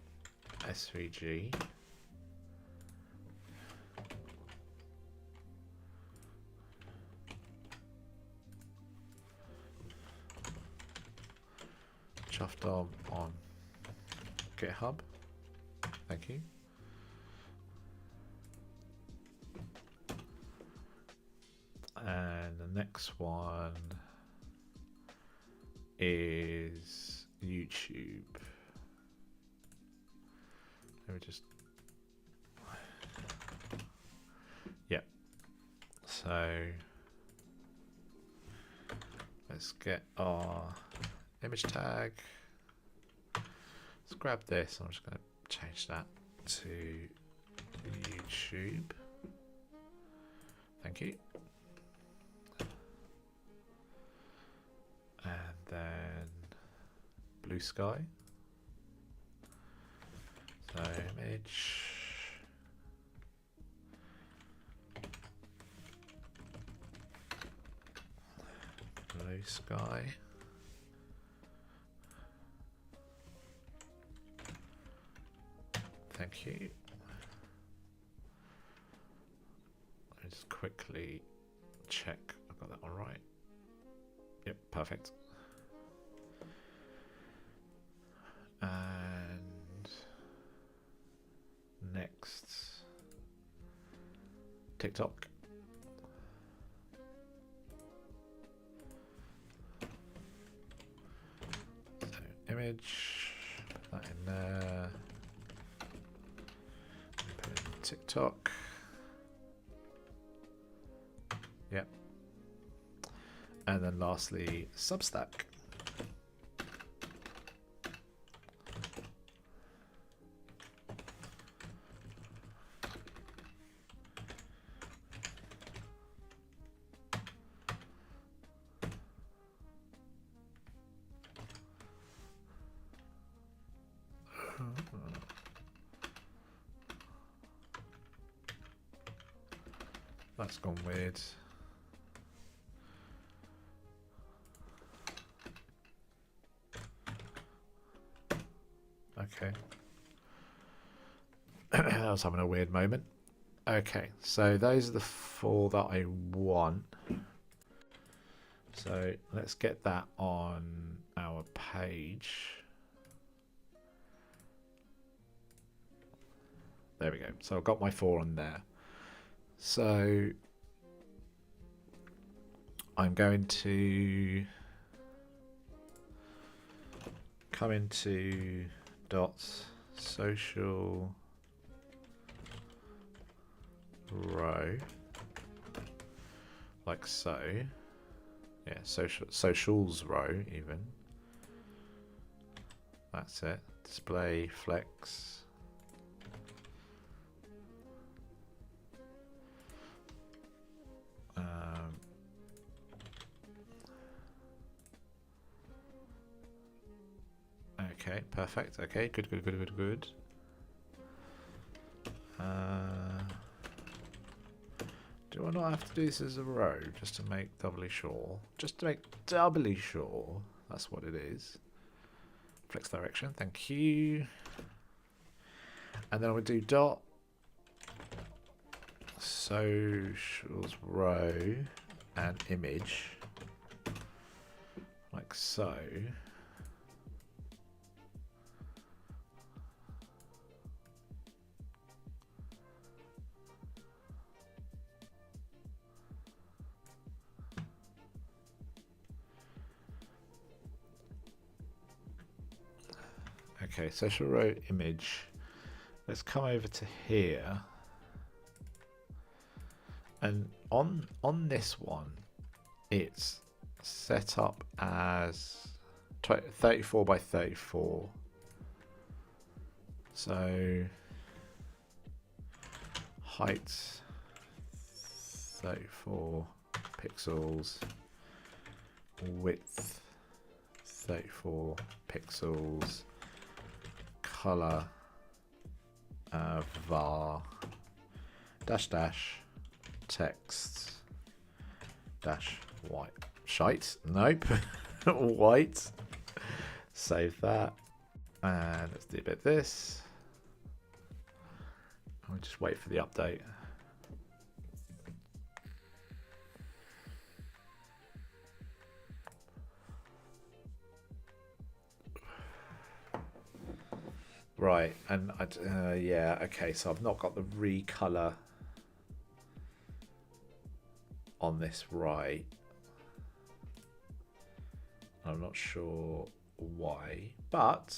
Chuffed on GitHub. Thank you. And the next one is YouTube. Let me just... Yep. So let's get our image tag. Let's grab this. I'm just going to change that to YouTube. Thank you. And then Blue Sky. So image. Blue Sky. Thank you. Let me just quickly check I've got that one right. Yep, perfect. And next, TikTok. So image, put that in there. Put it in TikTok. Yep. And then lastly, Substack. That's gone weird. Okay. I was having a weird moment. Okay, so those are the 4 that I want. So let's get that on our page. There we go. So I've got my 4 on there. So I'm going to come into dots, social row, like so. Yeah, socials row even. That's it. Display flex. Okay, perfect. Okay, good. Do I not have to do this as a row just to make doubly sure? Just to make doubly sure. That's what it is. Flex direction, thank you. And then we'll do dot socials row and image. Like so. Okay, social row image. Let's come over to here. And on this one, it's set up as 34 by 34. So height 34 pixels, width 34 pixels, color var dash text dash white shite, nope. White. Save that, and let's do a bit of this. I'll just wait for the update. Right, and yeah, okay, so I've not got the recolor on this right. I'm not sure why, but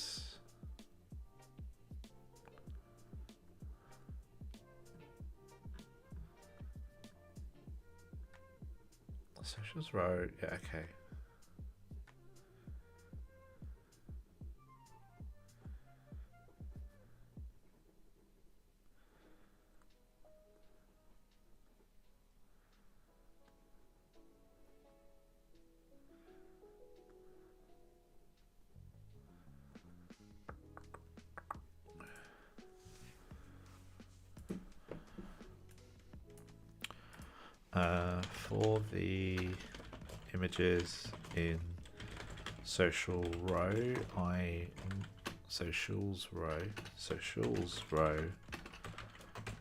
socials row, yeah, okay. For the images in social row, socials row,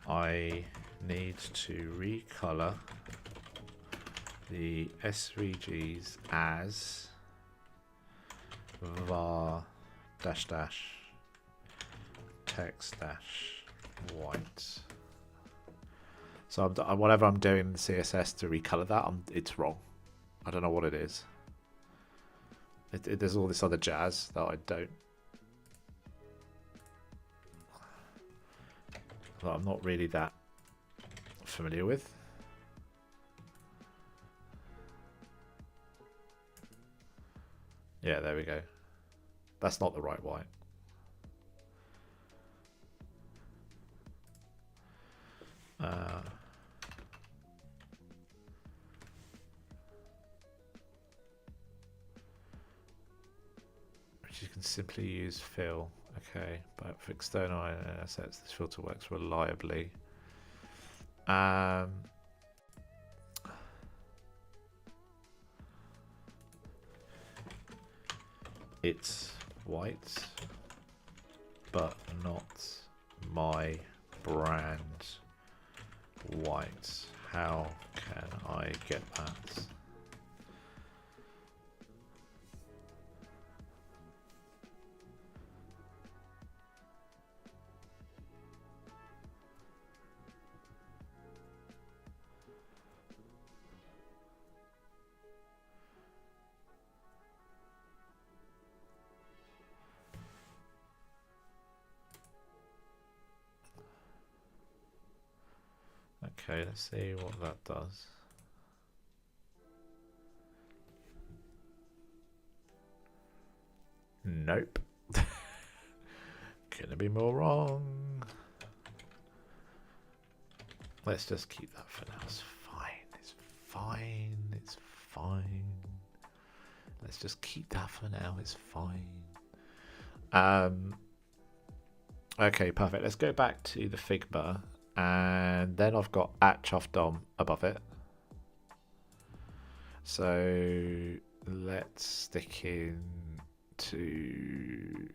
I need to recolor the SVGs as var dash dash text dash white. So whatever I'm doing in the CSS to recolor that, it's wrong. I don't know what it is. There's all this other jazz that I don't. That I'm not really that familiar with. Yeah, there we go. That's not the right white. Which you can simply use fill. Okay, but for external assets, this filter works reliably. It's white, but not my brand white. How can I get that? Okay, let's see what that does. Nope. Couldn't be more wrong. Let's just keep that for now. It's fine. It's fine. It's fine. Let's just keep that for now. It's fine. Okay, perfect. Let's go back to the Figma. And then I've got @chuffdom above it. So let's stick in to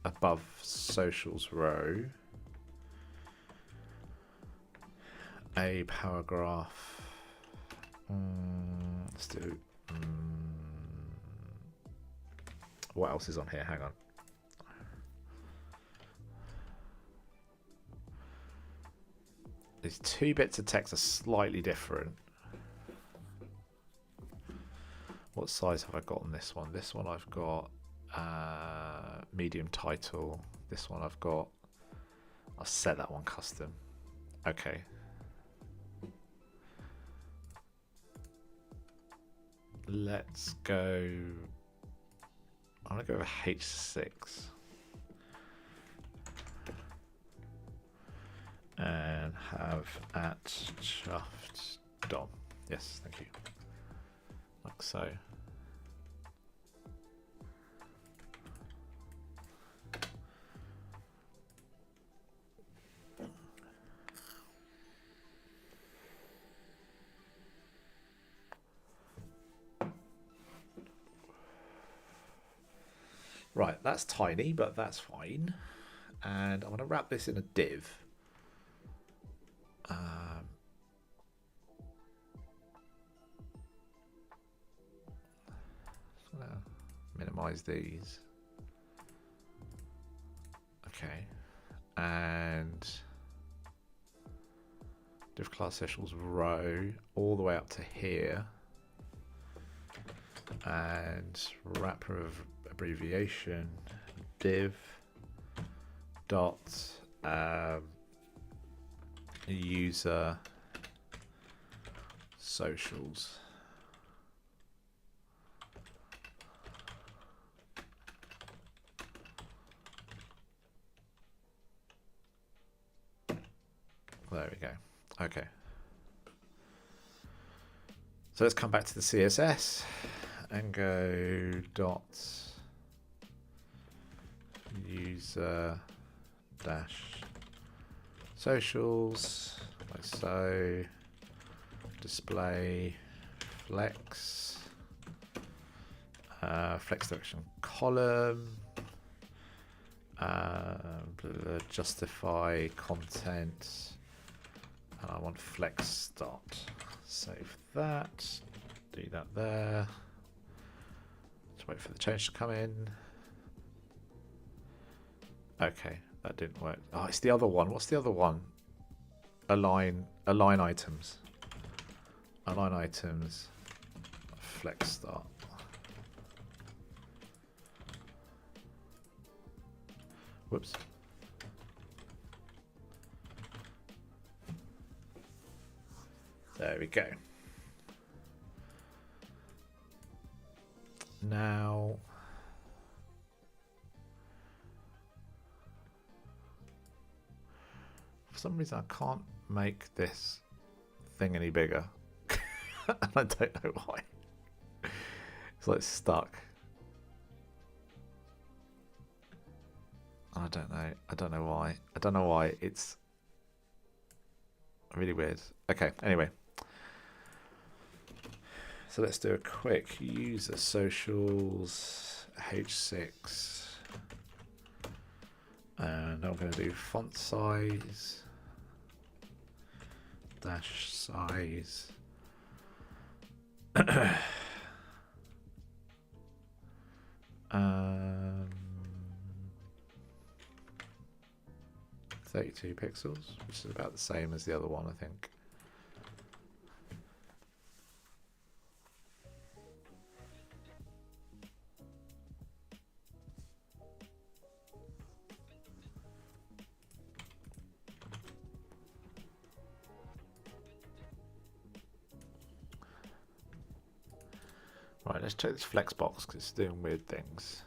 above socials row a paragraph. Let's do. What else is on here? Hang on. These two bits of text are slightly different. What size have I got on this one? This one I've got medium title. This one I've got. I'll set that one custom. Okay. Let's go. I'm gonna go with H6. And have @chuffdom. Yes, thank you. Like so. Right, that's tiny, but that's fine. And I'm going to wrap this in a div. Minimize these. Okay. And div class socials row all the way up to here. And wrapper of abbreviation div dot user socials. There we go. Okay. So let's come back to the CSS and go dot user dash socials, like so, display flex, flex direction column, Justify content, and I want flex start. Save that, do that there. Just wait for the change to come in. Okay, that didn't work. Oh, it's the other one. What's the other one? Align items. Align items. Flex start. Whoops. There we go. Now, for some reason I can't make this thing any bigger. I don't know why. It's like stuck. I don't know. I don't know why. I don't know why. It's really weird. Okay, anyway. So let's do a quick user socials H6. And I'm going to do font size, dash size. 32 pixels, which is about the same as the other one, I think. Right, let's check this flex box because it's doing weird things.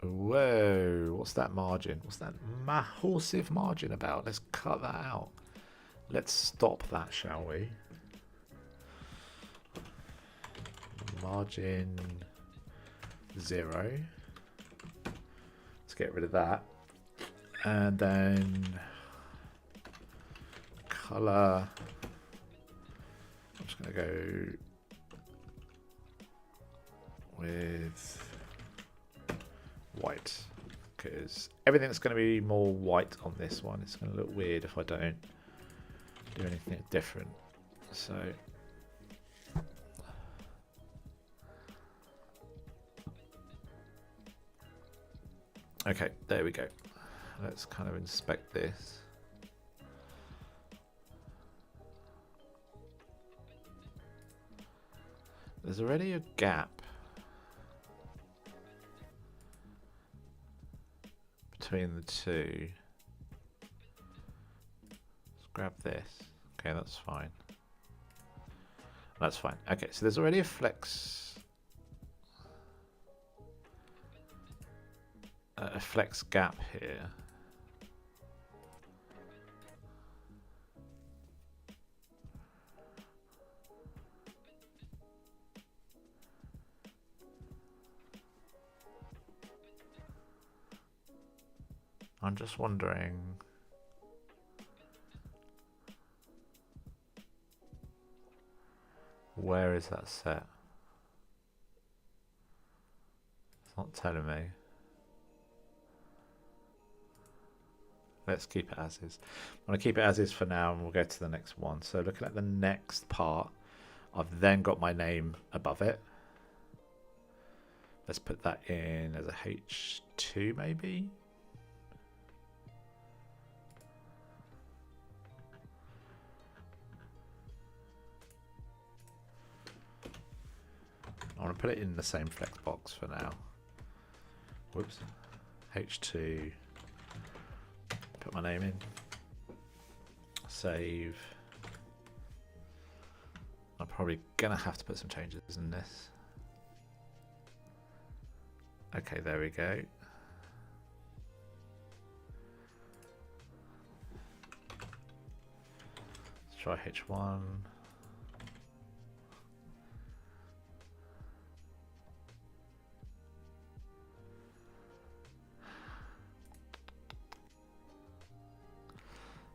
Whoa, what's that margin? What's that massive margin about? Let's cut that out. Let's stop that, shall we? Margin 0. Let's get rid of that. And then color. I'm just going to go with white, because everything's going to be more white on this one. It's going to look weird if I don't do anything different. So okay, there we go. Let's kind of inspect this. There's already a gap between the two. Let's grab this. Okay, that's fine. That's fine. Okay, so there's already a flex gap here. I'm just wondering where is that set? It's not telling me. Let's keep it as is. I'm going to keep it as is for now and we'll go to the next one. So looking at the next part, I've then got my name above it. Let's put that in as a H2 maybe. I want to put it in the same flex box for now. Whoops. H2. Put my name in. Save. I'm probably going to have to put some changes in this. Okay, there we go. Let's try H1.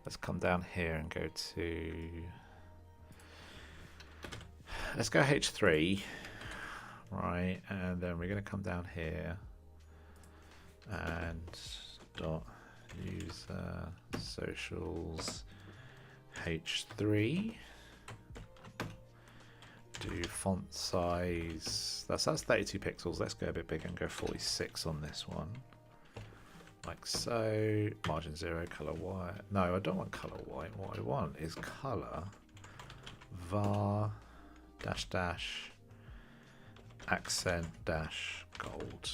Let's come down here and go to, let's go H3. right? And then we're going to come down here and dot user socials h3. Do font size. That's 32 pixels. Let's go a bit bigger and go 46 on this one. Like so. Margin 0, color white. No, I don't want color white. What I want is color var dash dash accent dash gold.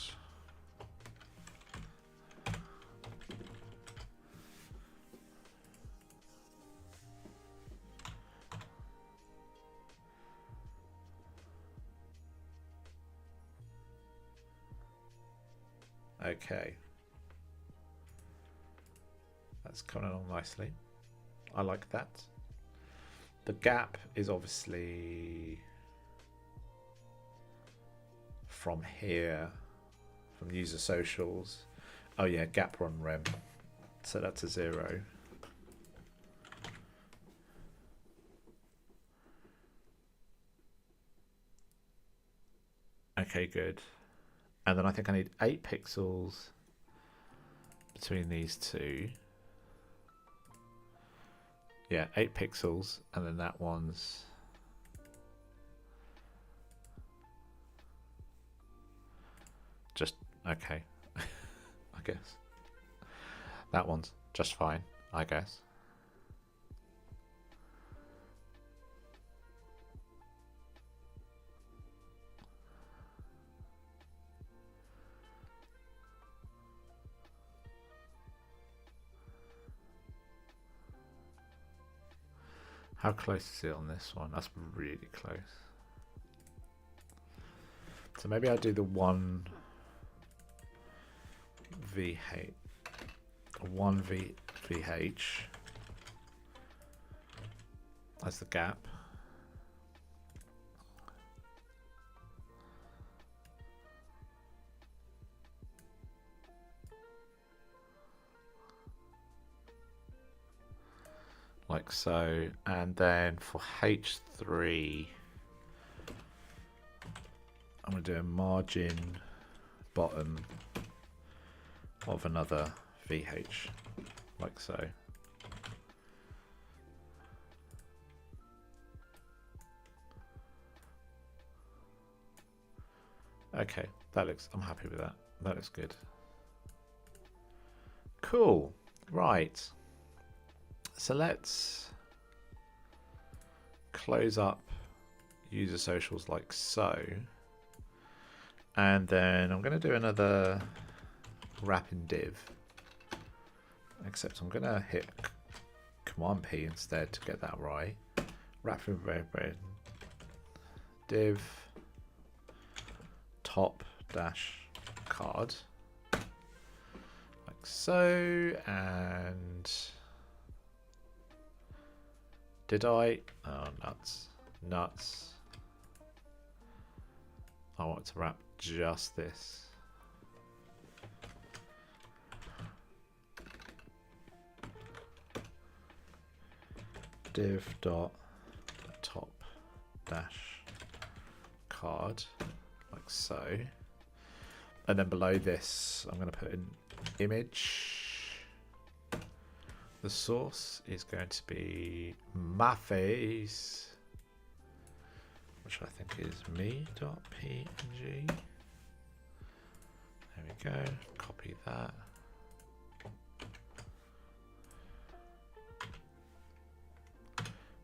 Okay. That's coming along nicely. I like that. The gap is obviously from here, from user socials. Oh yeah, gap run rem. So that's a 0. Okay, good. And then I think I need 8 pixels between these two. Yeah, 8 pixels, and then that one's just okay. I guess that one's just fine, I guess. How close is it on this one? That's really close. So maybe I'll do the 1 VH, 1 VH as the gap. Like so, and then for H3 I'm going to do a margin bottom of another VH, like so. Okay, that looks, I'm happy with that. That looks good. Cool, right. So let's close up user socials like so. And then I'm going to do another wrapping div. Except I'm going to hit Command P instead to get that right. Wrapping div top dash card. Like so. And did I? Oh, nuts. Nuts. I want to wrap just this. Div dot top dash card, like so. And then below this, I'm going to put an image. The source is going to be my face, which I think is me.png. There we go. Copy that.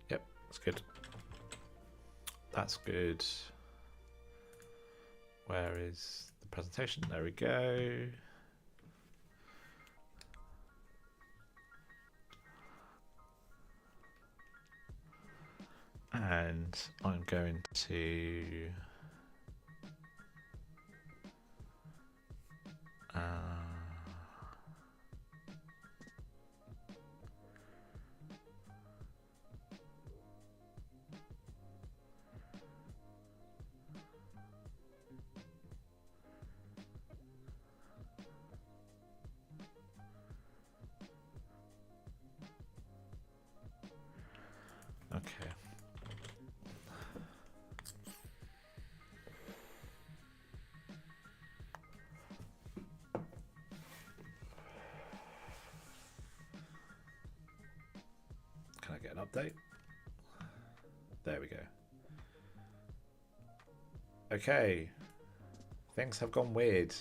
Yep, that's good. That's good. Where is the presentation? There we go. And I'm going to okay. an update. There we go. Okay. Things have gone weird.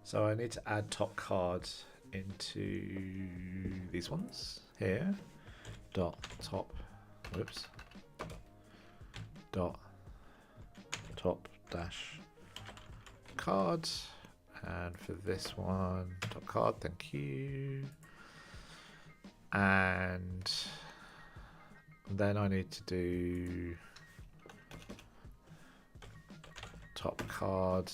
So I need to add top cards into these ones here. Dot top, whoops. Dot top dash cards. And for this one, top card, thank you. And then I need to do top card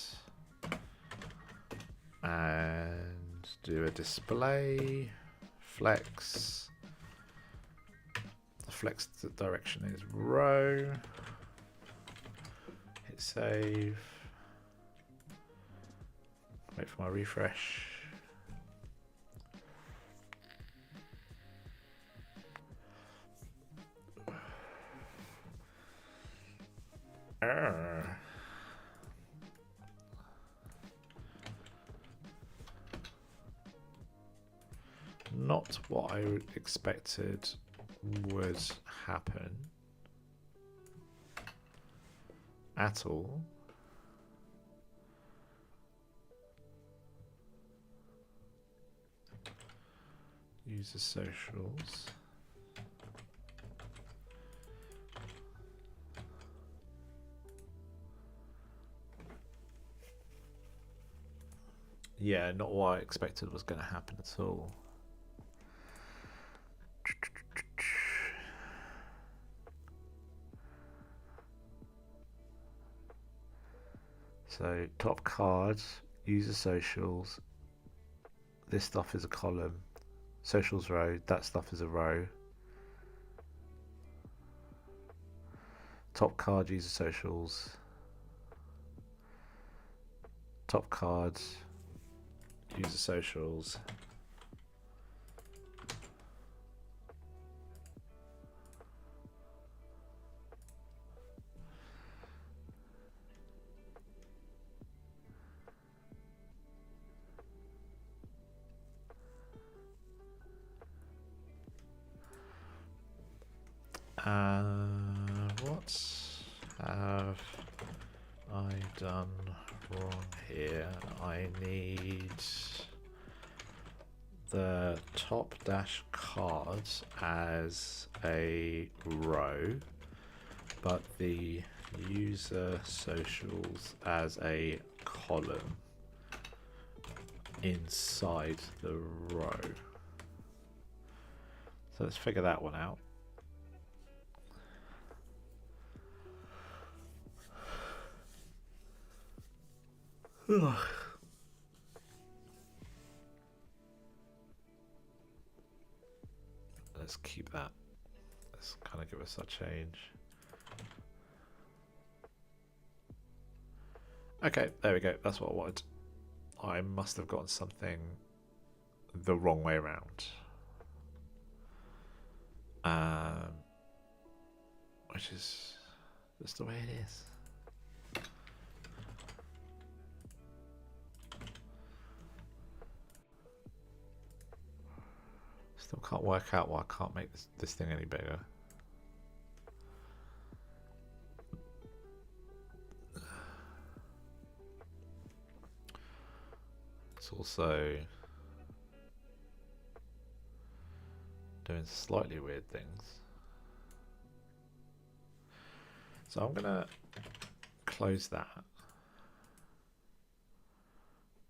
and do a display, flex. The flex direction is row. Hit save. Wait for my refresh. Not what I expected would happen at all. User socials. Yeah, not what I expected was going to happen at all. So top cards, user socials. This stuff is a column. Socials row, that stuff is a row. Top card, user socials. Top cards, user socials. What have I done wrong here? I need the top dash cards as a row, but the user socials as a column inside the row. So let's figure that one out. Let's keep that. Let's kind of give us a change. Okay, there we go. That's what I wanted. I must have gotten something the wrong way around. Which is just the way it is. Still can't work out why I can't make this thing any bigger. It's also doing slightly weird things. So I'm gonna close that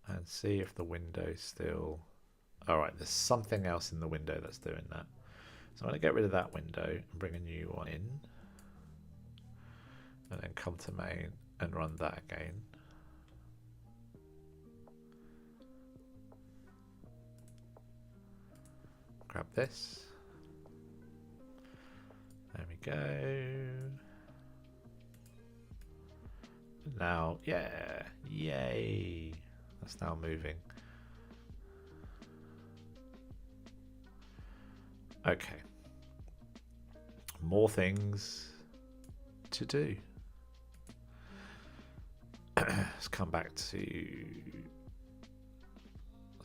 and see if the window's still... Alright, there's something else in the window that's doing that. So I'm going to get rid of that window and bring a new one in. And then come to main and run that again. Grab this. There we go. Now, yeah, yay. That's now moving. Okay. More things to do. Let's come back to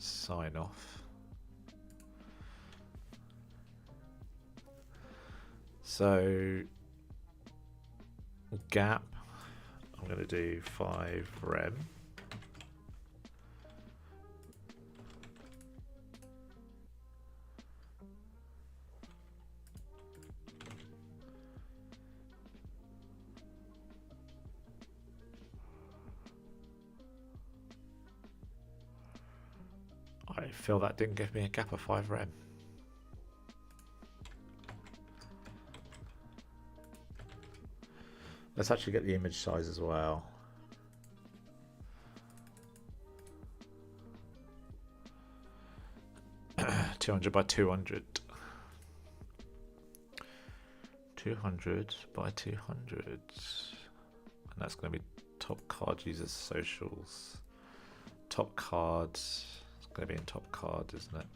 sign off. So gap, I'm going to do 5 rem. I feel that didn't give me a gap of 5 rem. Let's actually get the image size as well. (200 by 200). 200 by 200. And that's going to be top card users socials. Top cards. It's going to be in top card, isn't it?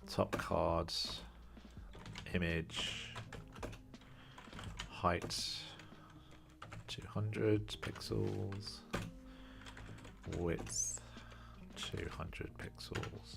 Top cards. Image. Height. 200 pixels. Width. 200 pixels.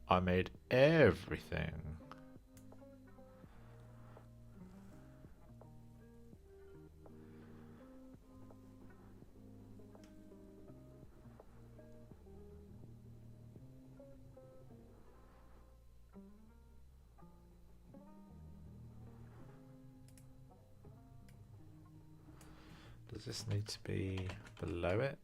I made everything. Does this need to be below it?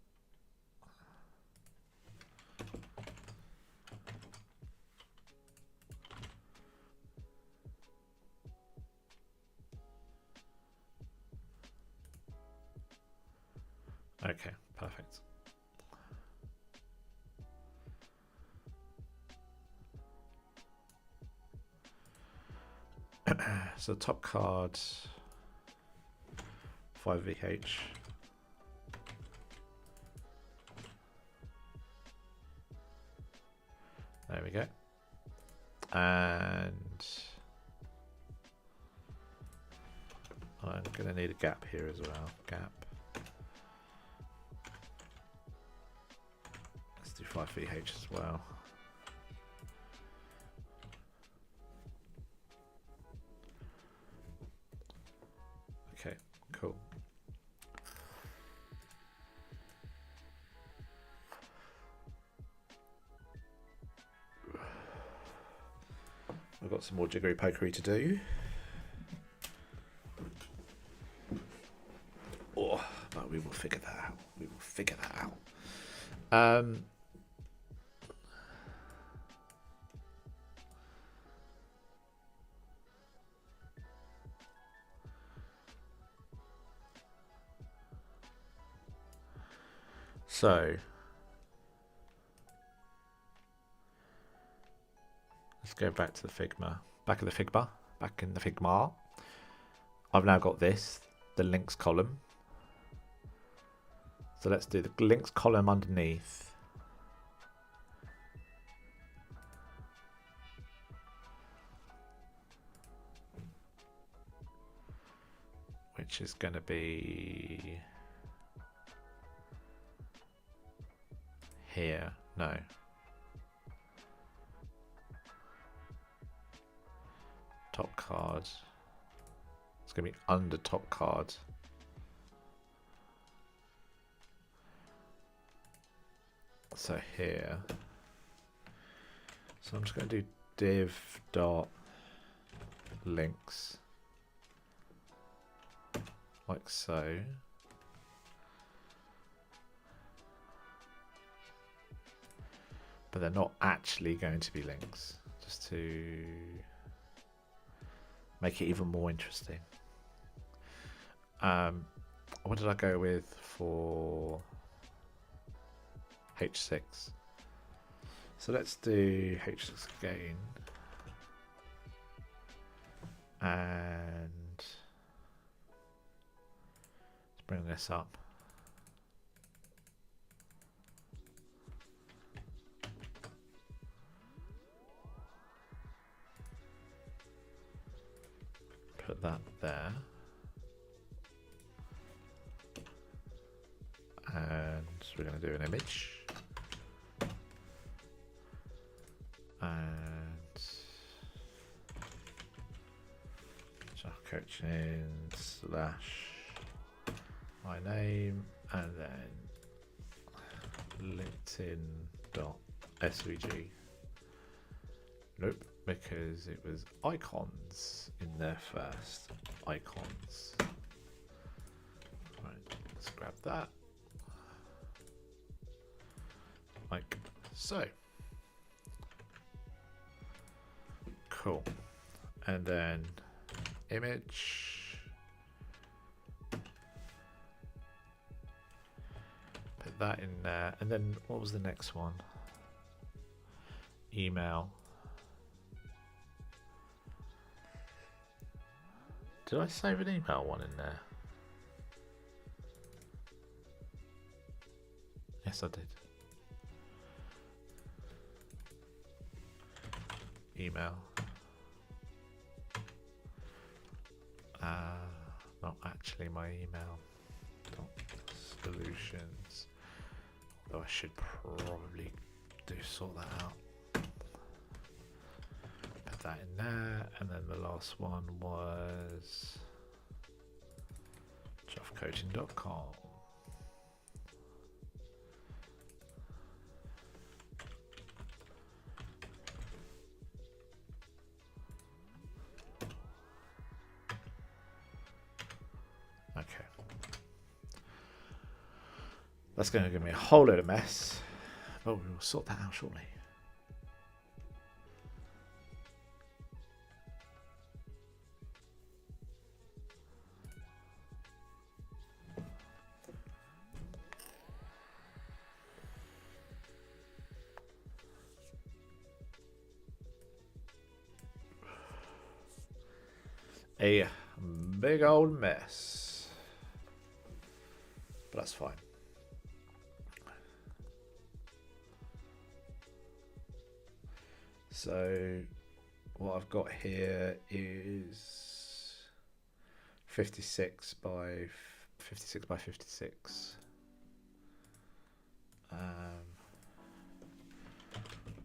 Okay, perfect. So top card 5VH. There we go. And I'm going to need a gap here as well. Gap. Let's do 5VH as well. Okay, cool. I've got some more jiggery pokery to do. Oh, but we will figure that out. We will figure that out. So let's go back to the Figma. Back in the Figma. I've now got this, the links column. So let's do the links column underneath. Which is going to be here. No. Top card. It's going to be under top card. So here. So I'm just going to do div dot links. Like so. But they're not actually going to be links. Just to make it even more interesting. What did I go with for H6? So let's do H6 again. And let's bring this up. put that there. And we're going to do an image. And Java coaching / my name, and then linkedin.svg. Nope, because it was icons in there first. Icons. Right, let's grab that. Like so. Cool. And then image. Put that in there. And then what was the next one? Email. Did I save an email one in there? Yes, I did. Email. Not actually my email. Solutions. Though I should probably sort that out. Put that in there, and then the last one was javacoaching.com. Okay. That's going to give me a whole load of mess, but we will sort that out shortly. A big old mess, but that's fine. So what I've got here is 56 by 56.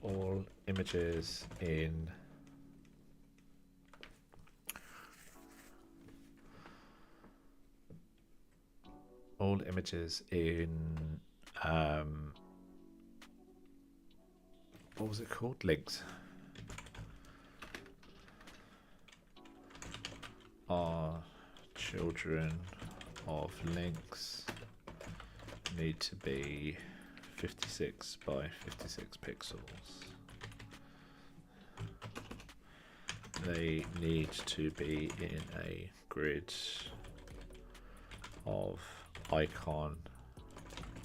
All images in what was it called? Links. Are children of links need to be 56 by 56 pixels. They need to be in a grid of icon,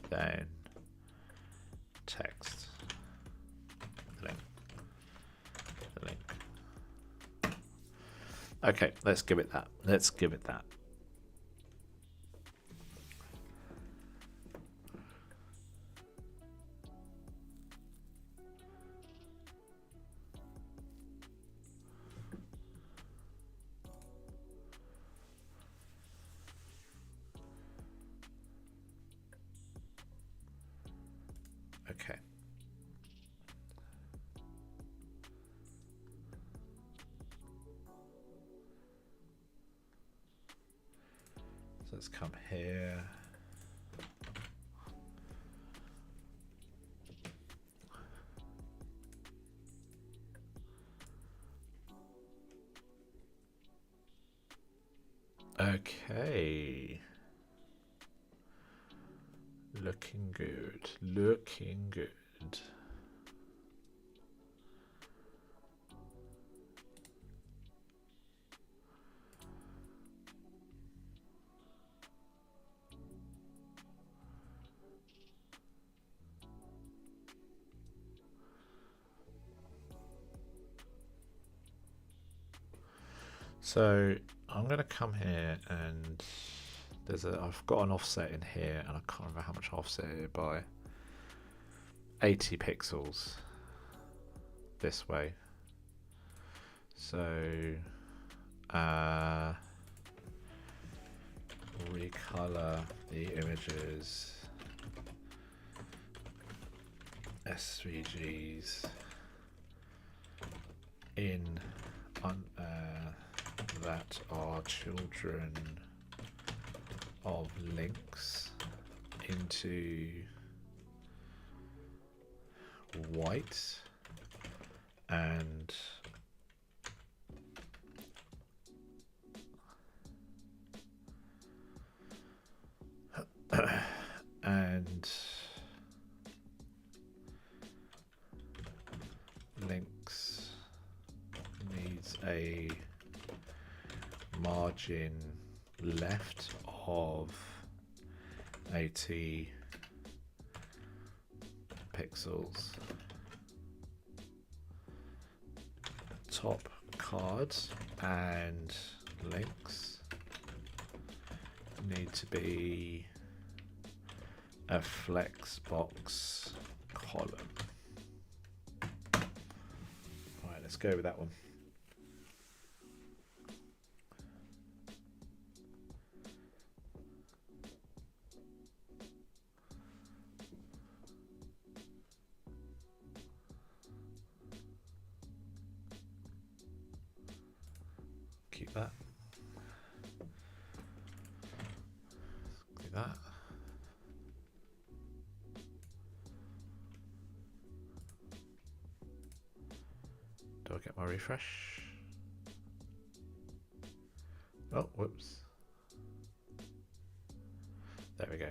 then text, the link. Okay, let's give it that. Okay. So let's come here. Okay. Looking good. So I'm going to come here and I've got an offset in here, and I can't remember how much I offset it by. 80 pixels this way. So recolor the images SVGs in that are children of links into white and and links needs a margin left of 80 pixels. Top cards and links need to be a flex box column. All right, let's go with that one. Keep that. Keep that. Do I get my refresh? Oh, whoops. There we go.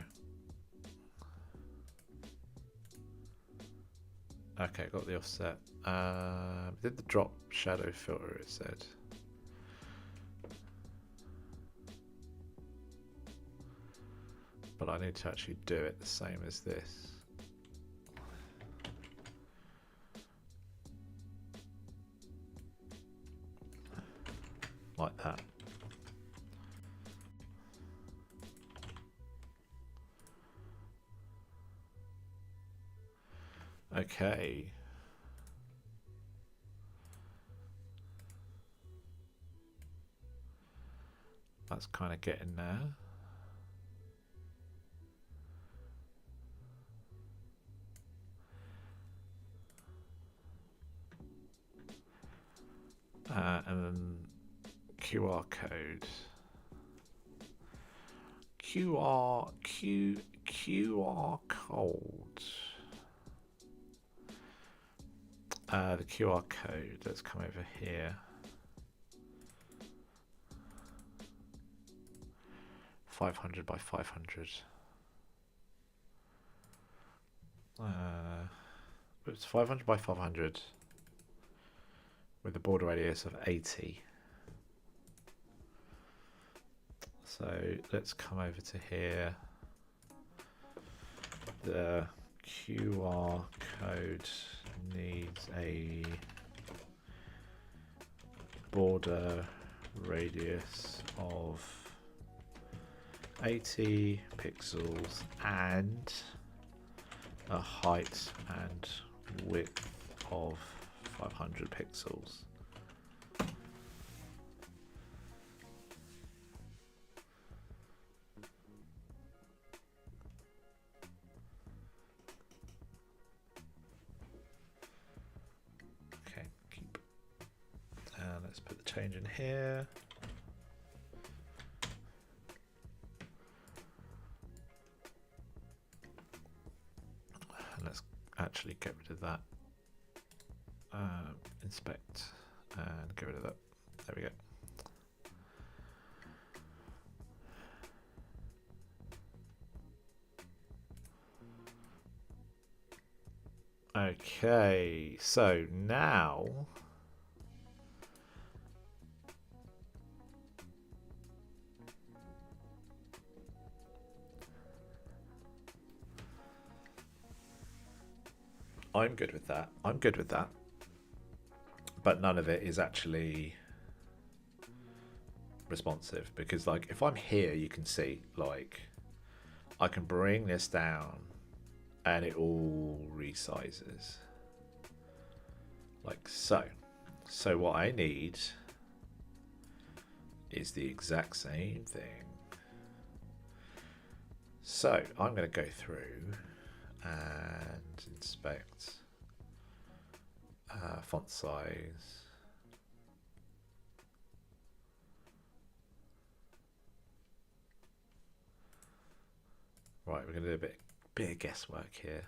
Okay, got the offset. Did the drop shadow filter, it said. But I need to actually do it the same as this. Like that. Okay. That's kind of getting there. And then QR code. QR code. The QR code. Let's come over here. 500 by 500. It's 500 by 500 with a border radius of 80. So let's come over to here. The QR code needs a border radius of 80 pixels and a height and width of 500 pixels. Okay, keep. And let's put the change in here. And let's actually get rid of that. Inspect and get rid of that. There we go. Okay, so now I'm good with that. I'm good with that. But none of it is actually responsive because, like, if I'm here, you can see, like, I can bring this down and it all resizes. Like so. So what I need is the exact same thing. So I'm going to go through and inspect font size. Right, we're going to do a bit of guesswork here.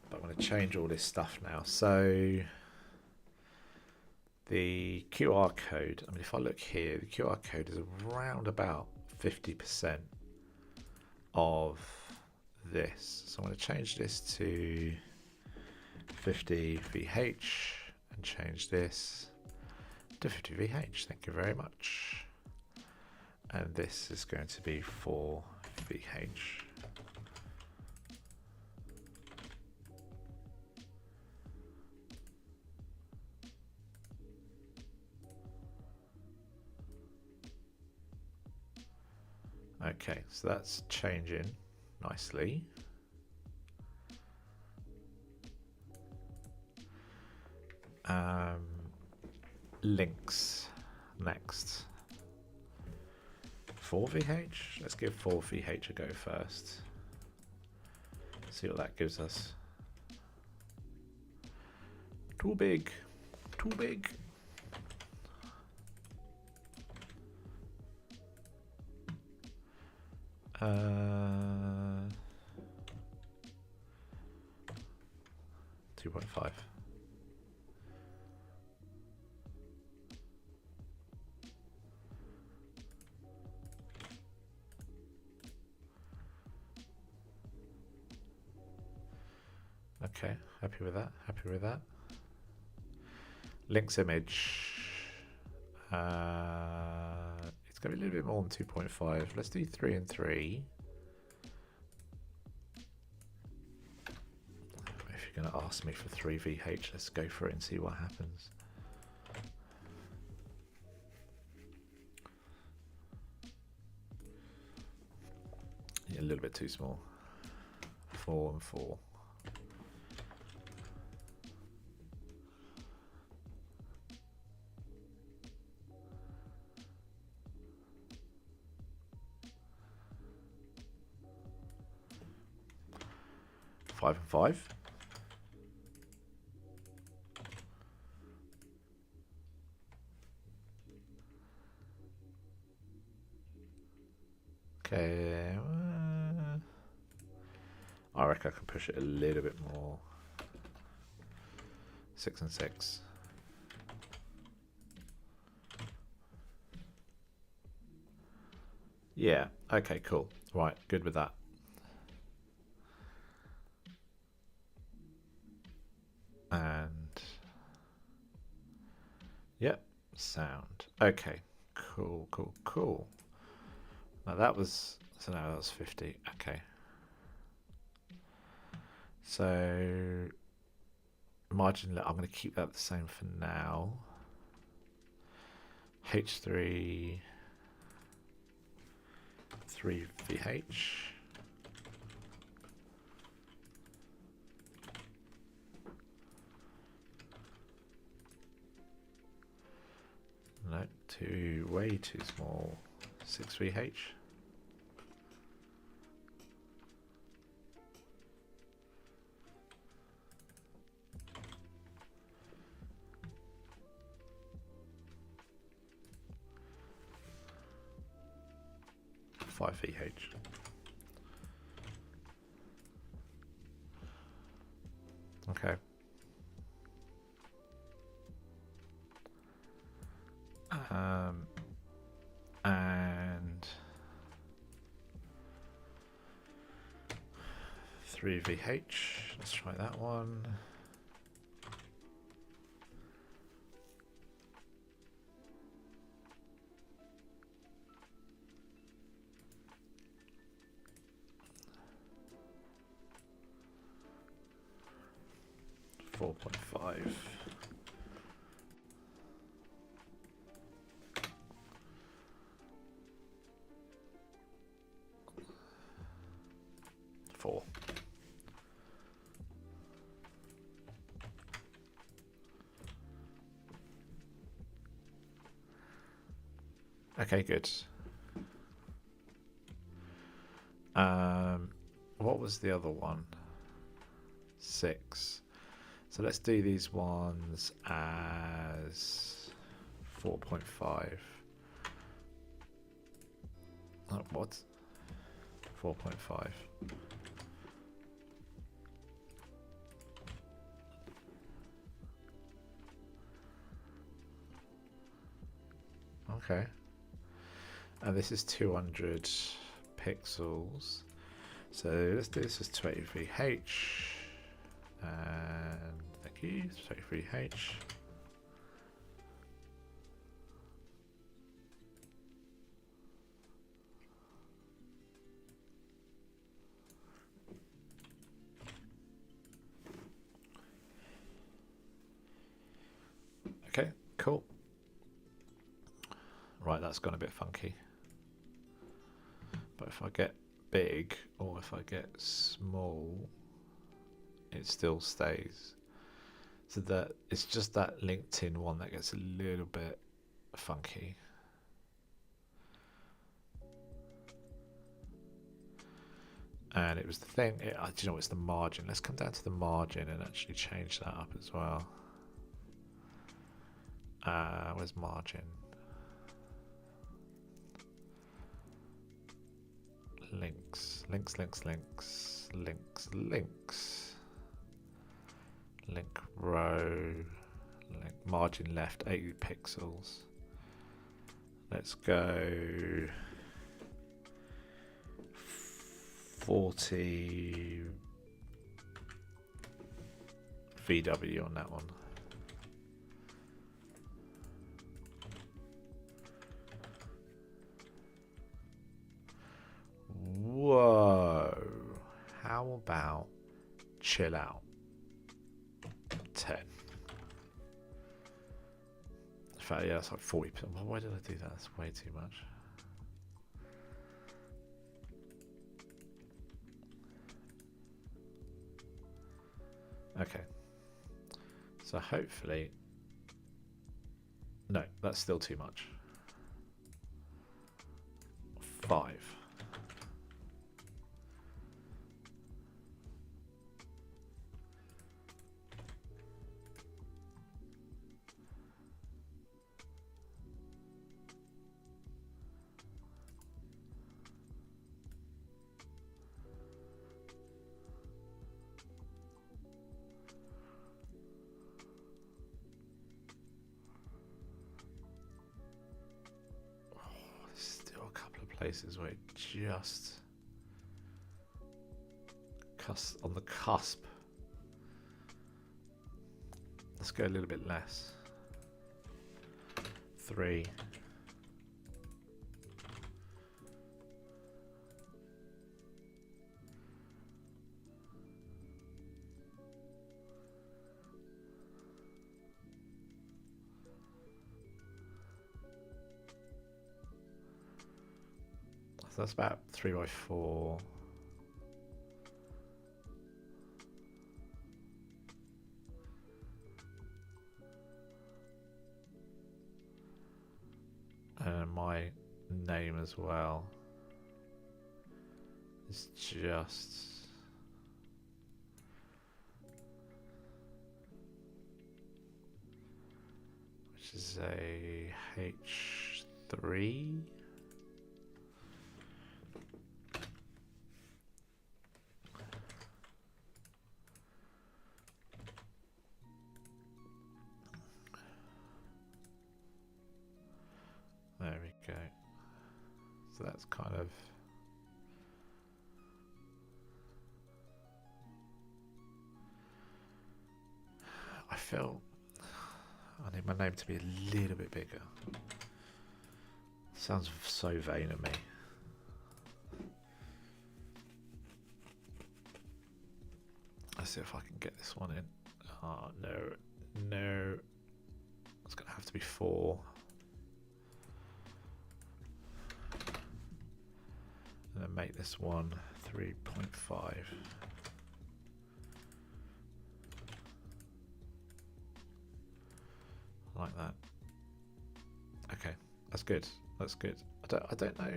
But I'm going to change all this stuff now. So the QR code, I mean, if I look here, the QR code is around about 50% of this. So I'm going to change this to 50 VH and change this to 50 VH. Thank you very much. And this is going to be 4 VH. Okay, so that's changing nicely. Links next. 4 VH? Let's give 4 VH a go first. See what that gives us. Too big. Too big. Uh, 2.5. Okay, happy with that. Happy with that. Links image. It's going to be a little bit more than 2.5. Let's do 3 and 3. If you're going to ask me for 3 VH, let's go for it and see what happens. Yeah, a little bit too small. 4 and 4. Five and 5. Okay. I reckon I can push it a little bit more. 6 and 6. Yeah. Okay, cool. Right, good with that. And yep, sound. Okay, cool, cool, cool. Now that was, so now that was 50. Okay. So margin, I'm going to keep that the same for now. H3, 3 VH. No, way too small. 6 VH. Five VH. Okay. And 3 VH. Let's try that one. .5. Four. Okay, good. What was the other one? 6. So let's do these ones as 4.5. Oh, what? 4.5. Okay. And this is 200 pixels. So let's do this as 23H. And thank you, 23H. Okay, cool. Right, that's gone a bit funky. But if I get big or if I get small, it still stays. So that it's just that LinkedIn one that gets a little bit funky. And it was the thing, do you know, it's the margin. Let's come down to the margin and actually change that up as well. Where's margin? Links. Link row. Link margin left, 80 pixels. Let's go 40 VW on that one. Whoa. How about chill out? 10. In fact, yeah, that's like 40%. Why did I do that? That's way too much. Okay. So hopefully... No, that's still too much. 5. Still a couple of places where it just on the cusp. Let's go a little bit less. 3. So that's about 3x4. And my name as well is just which is a H3. There we go. So that's kind of I feel I need my name to be a little bit bigger. Sounds so vain of me. Let's see if I can get this one in. Oh, no. It's going to have to be 4. And then make this one 3.5. Like that. Okay, That's good. That's good. I don't know.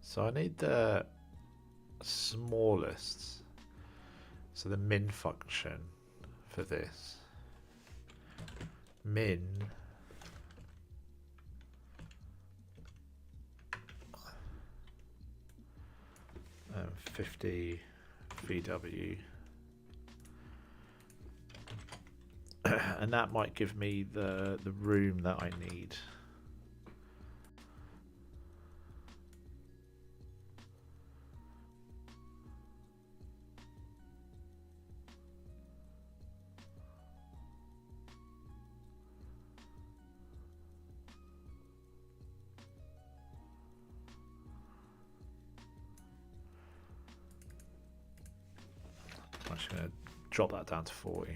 So I need the smallest. So the min function for this. Min 50 VW. And that might give me the room that I need. I'm just going to drop that down to 40.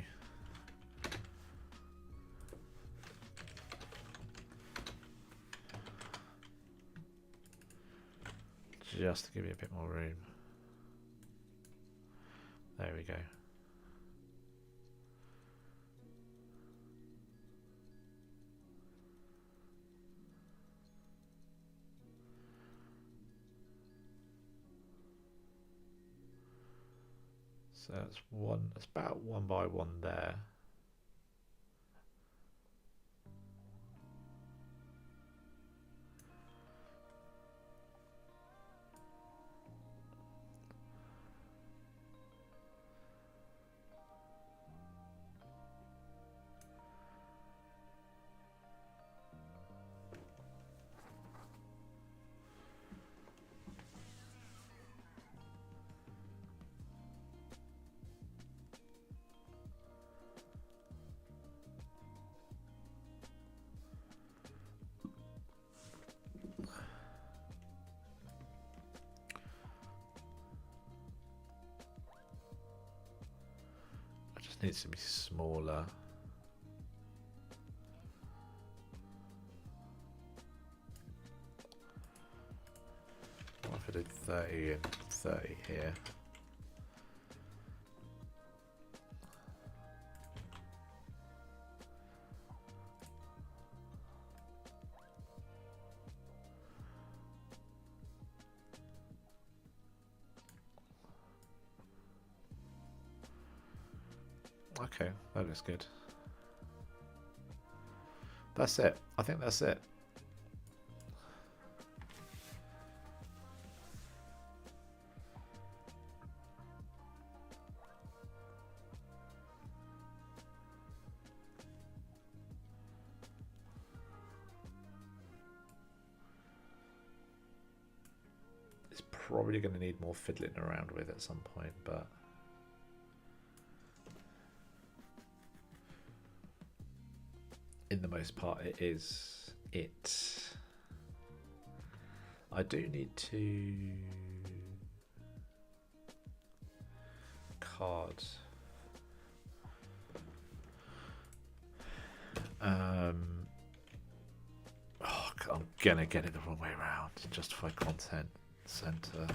Just to give you a bit more room. There we go. So that's one. It's about 1 by 1 there. Needs to be smaller. What if I did 30 and 30 here? Okay, that looks good. That's it. I think that's it. It's probably going to need more fiddling around with at some point, but in the most part it is it. I do need to card I'm gonna get it the wrong way around. Justify content center.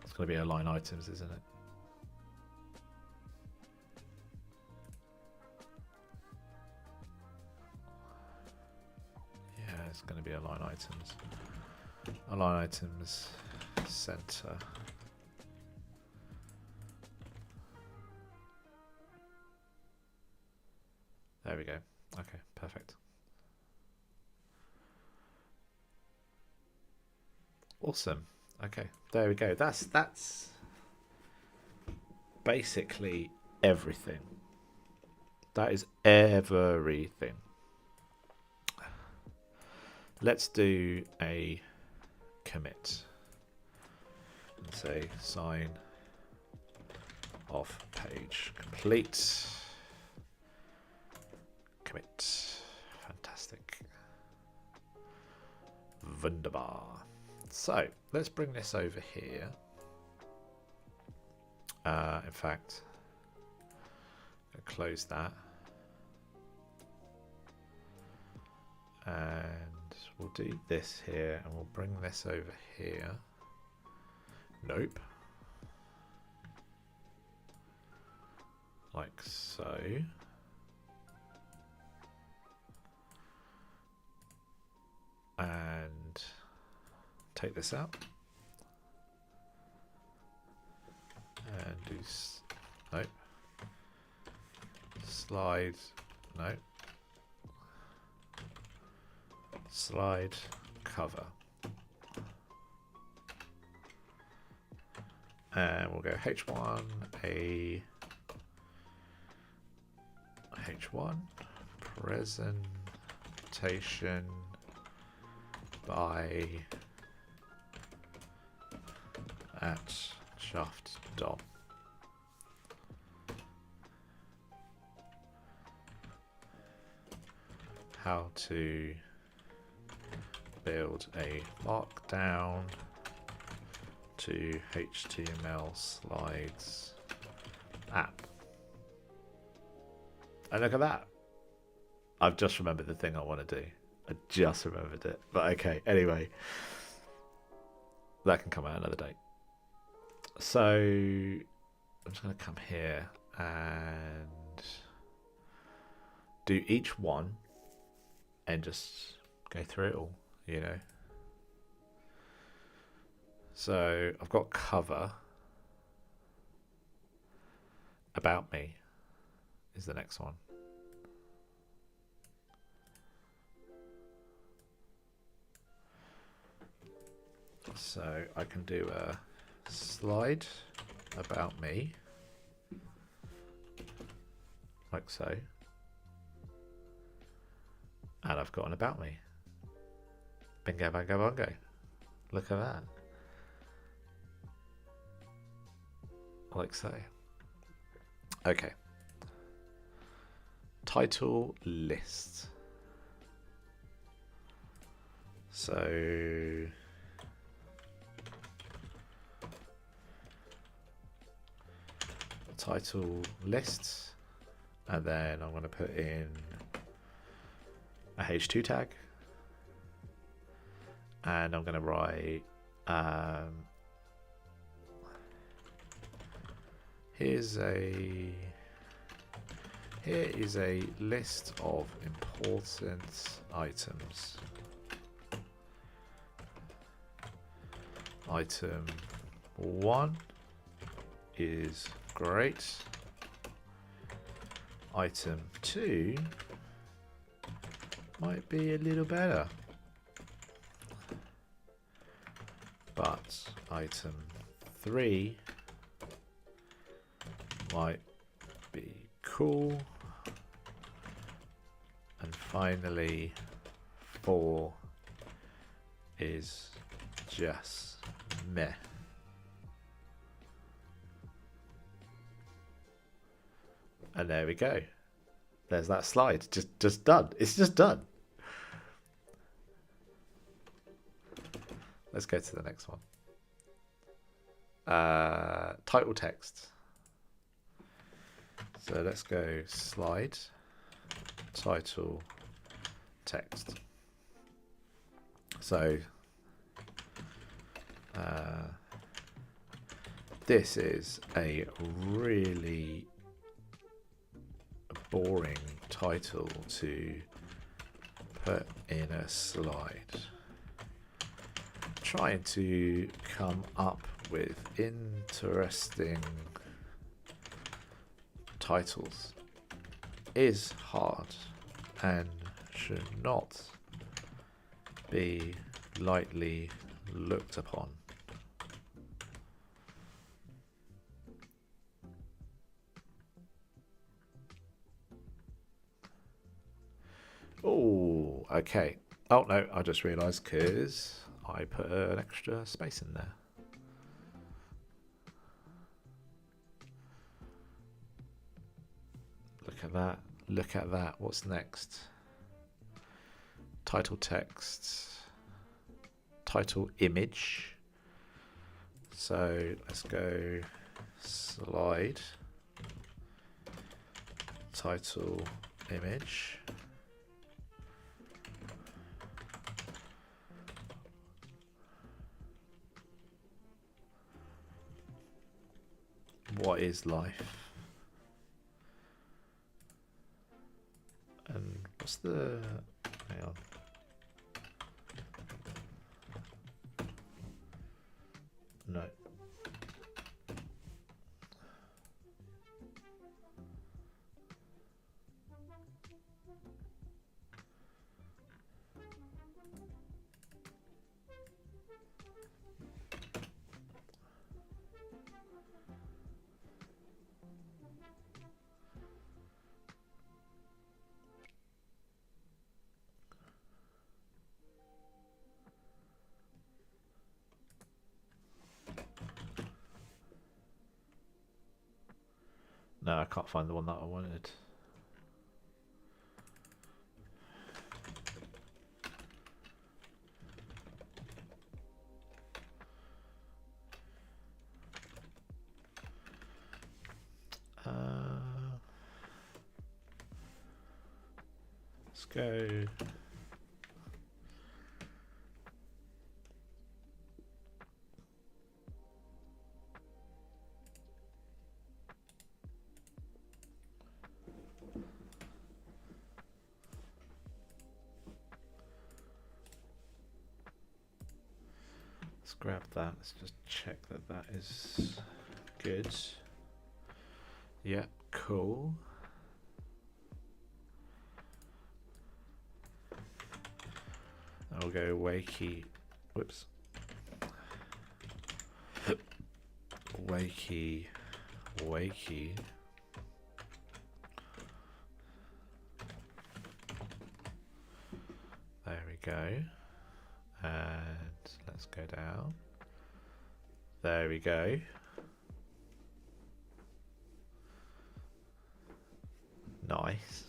It's gonna be align items, isn't it? It's going to be align items. Align items center. There we go. Okay, perfect. Awesome. Okay, there we go. That's basically everything. That is everything. Let's do a commit and say sign off page complete. Commit. Fantastic. Wunderbar. So let's bring this over here. In fact, I'm going to close that. And we'll do this here, and we'll bring this over here. Nope. Like so. And take this out. And do, nope. Slide, nope. Slide, cover. And we'll go H1, H1, presentation by at shaft DOM. How to build a Markdown to HTML slides app. And look at that. I've just remembered the thing I want to do. I just remembered it. But okay, anyway. That can come out another day. So I'm just going to come here and do each one and just go through it all, you know. So I've got cover. About me is the next one. So I can do a slide about me, like so. And I've got an about me. Bingo, bango, bongo. Look at that. Like so. Okay. Title list. So title list, and then I'm going to put in a H2 tag, and I'm going to write here is a list of important items. Item 1 is great. Item 2 might be a little better. But item 3 might be cool. And finally 4 is just meh. And there we go. There's that slide. Just done. It's just done. Let's go to the next one. Title text. So let's go slide, title, text. So this is a really boring title to put in a slide. Trying to come up with interesting titles is hard and should not be lightly looked upon. Oh, okay. Oh no, I just realised because I put an extra space in there. Look at that. Look at that. What's next? Title text. Title image. So let's go slide. Title image. what is life? And what's the... Hang on. No. No, I can't find the one that I wanted. Let's go. Let's grab that. Let's just check that that is good. Yeah, cool. I'll go wakey. Whoops. Wakey. Wakey. There we go. And let's go down. There we go. Nice.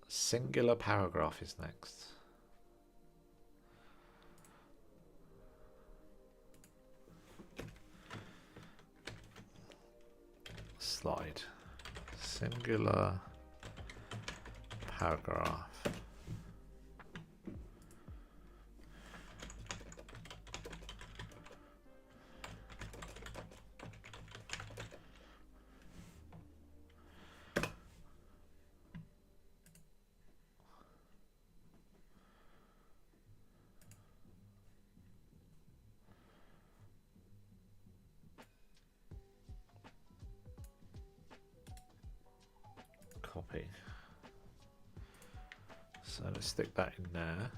Singular paragraph is next. Slide. Singular paragraph. Copy. So let's stick that in there.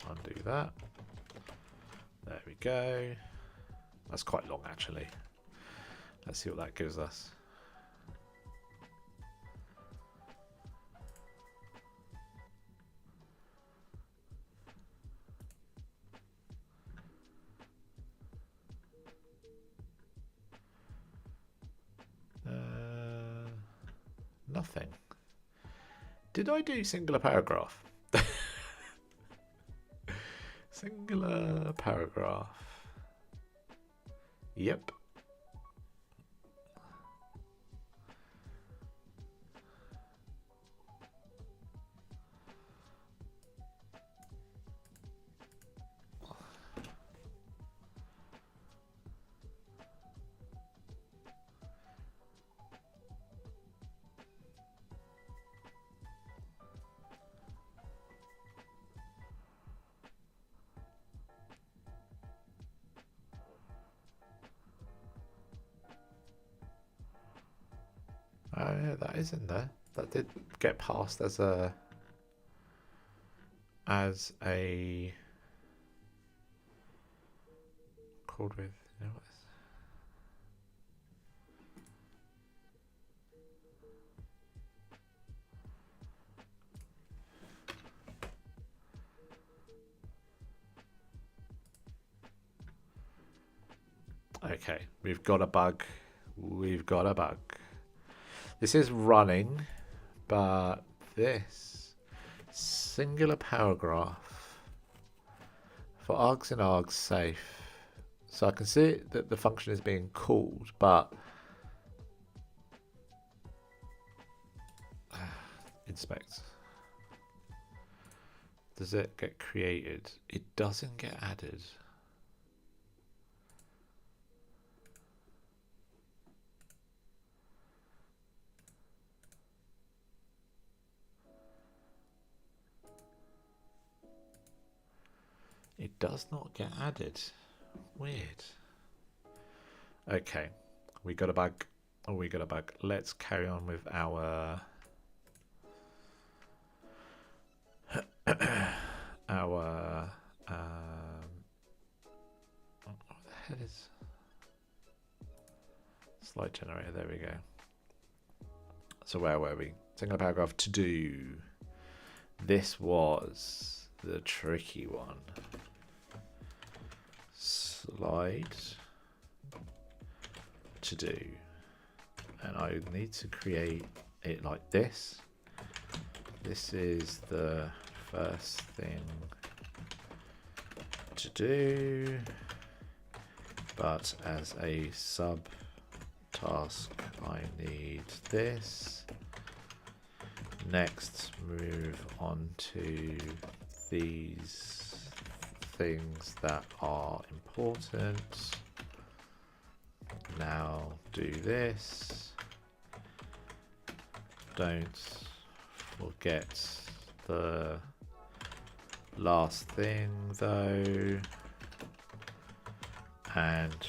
Undo that. There we go. That's quite long actually. Let's see what that gives us. Nothing. Did I do singular paragraph? Singular paragraph. Yep. Oh yeah, that is in there. That did get passed as a called with, you know what okay, we've got a bug. We've got a bug. This is running, but this singular paragraph for args and args safe. So I can see that the function is being called, but inspect. Does it get created? It doesn't get added. It does not get added. Weird. Okay, we got a bug. Oh, we got a bug. Let's carry on with our our what the hell is slide generator? There we go. So where were we? Single paragraph to do. This was the tricky one. Slide to do, and I need to create it like this. This is the first thing to do, but as a sub task I need this. Next, move on to these things that are important. Now do this. Don't forget the last thing though. And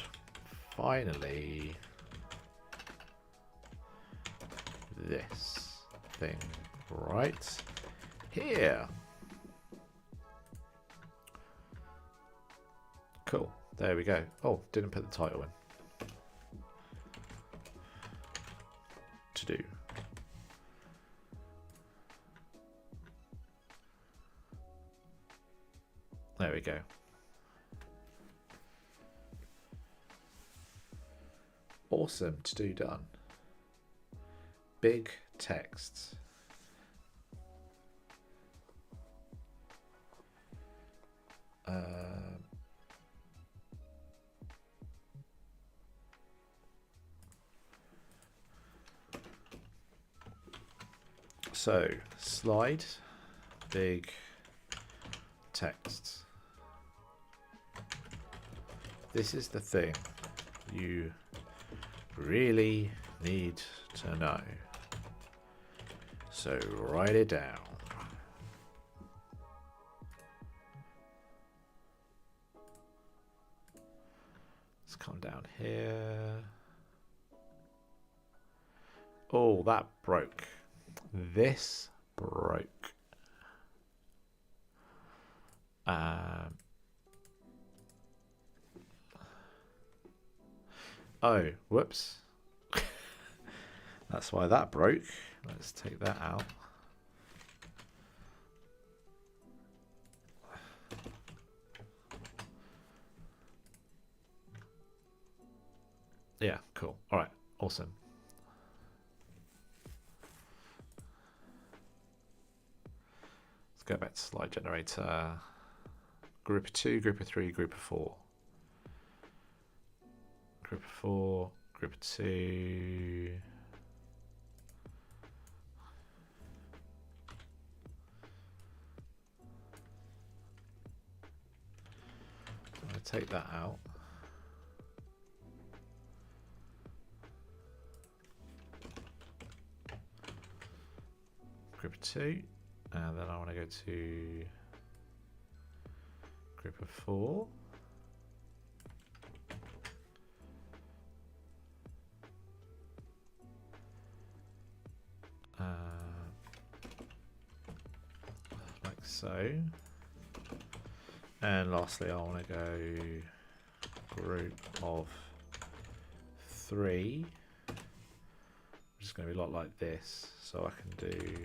finally, this thing right here. Cool. There we go. Oh, didn't put the title in. To do. There we go. Awesome. To do done. Big text. So slide, big text. This is the thing you really need to know. So write it down. Let's come down here. Oh, that broke. This broke. Oh, whoops. That's why that broke. Let's take that out. Yeah, cool. All right, awesome. Let's go back to slide generator. Group of 2, group of 3, group of 4. Group of 4, group of 2. I'm going to take that out. Group of 2, and then I want to go to group of 4. Like so. And lastly, I want to go group of 3, which is going to be a lot like this. So I can do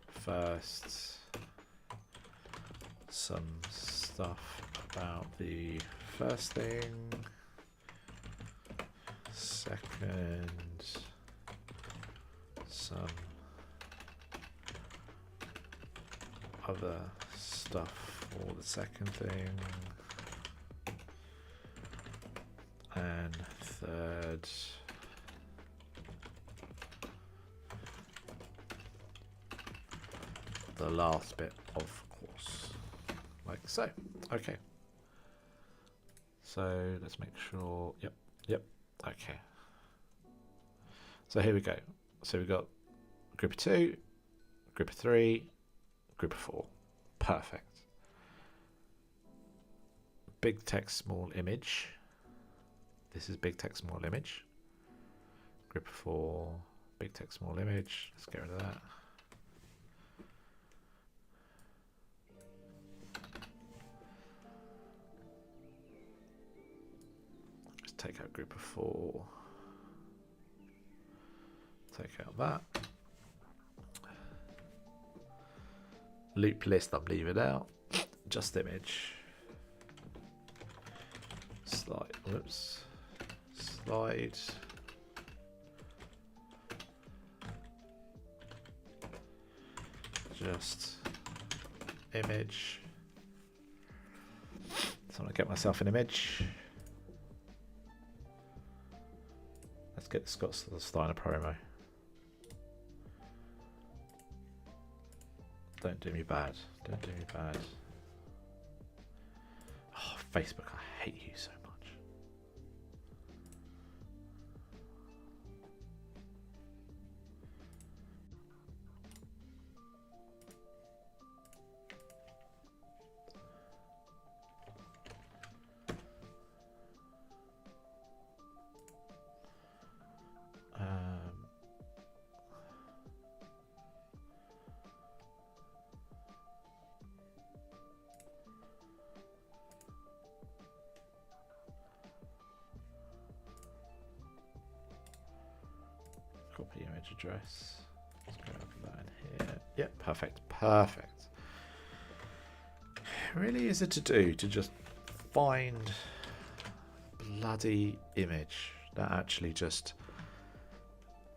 first some stuff about the first thing, second some other stuff for the second thing, and third the last bit, of course, like so. Okay, so let's make sure. Yep. Okay, so here we go. So we've got group of 2, group of 3, group of 4. Perfect. big text, small image. This is big text, small image. Group of 4, big text, small image. Let's get rid of that. Let's take out group of 4. Take out that. Loop list, I'm leaving out. Just image. Slide. Whoops. Slide. Just image. So I'm gonna get myself an image. Let's get the Scott Steiner promo. Don't do me bad. Don't do me bad. Oh, Facebook, I hate you so much. Copy image address. Let's go over that in here. Yep, perfect. Perfect. It really is a to-do to just find bloody image that actually just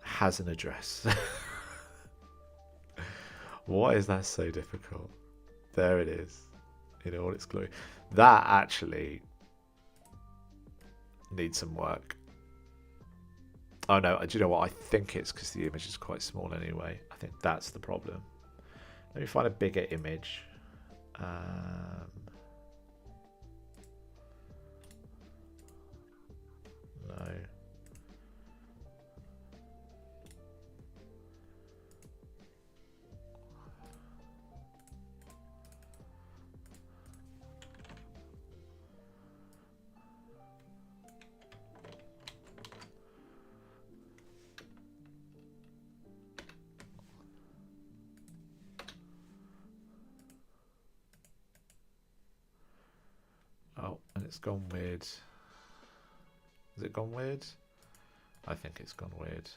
has an address. Why is that so difficult? There it is in all its glory. That actually needs some work. Oh no, do you know what? I think it's because the image is quite small anyway. I think that's the problem. Let me find a bigger image. No. Oh, and it's gone weird. Has it gone weird? I think it's gone weird.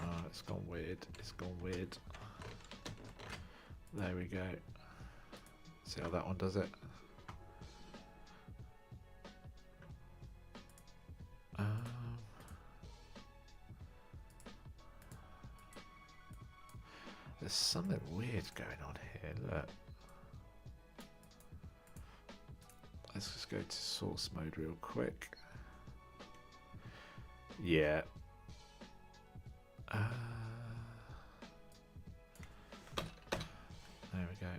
Oh, it's gone weird. It's gone weird. There we go. See how that one does it. There's something weird going on here. Look. Let's just go to source mode real quick. Yeah. There we go.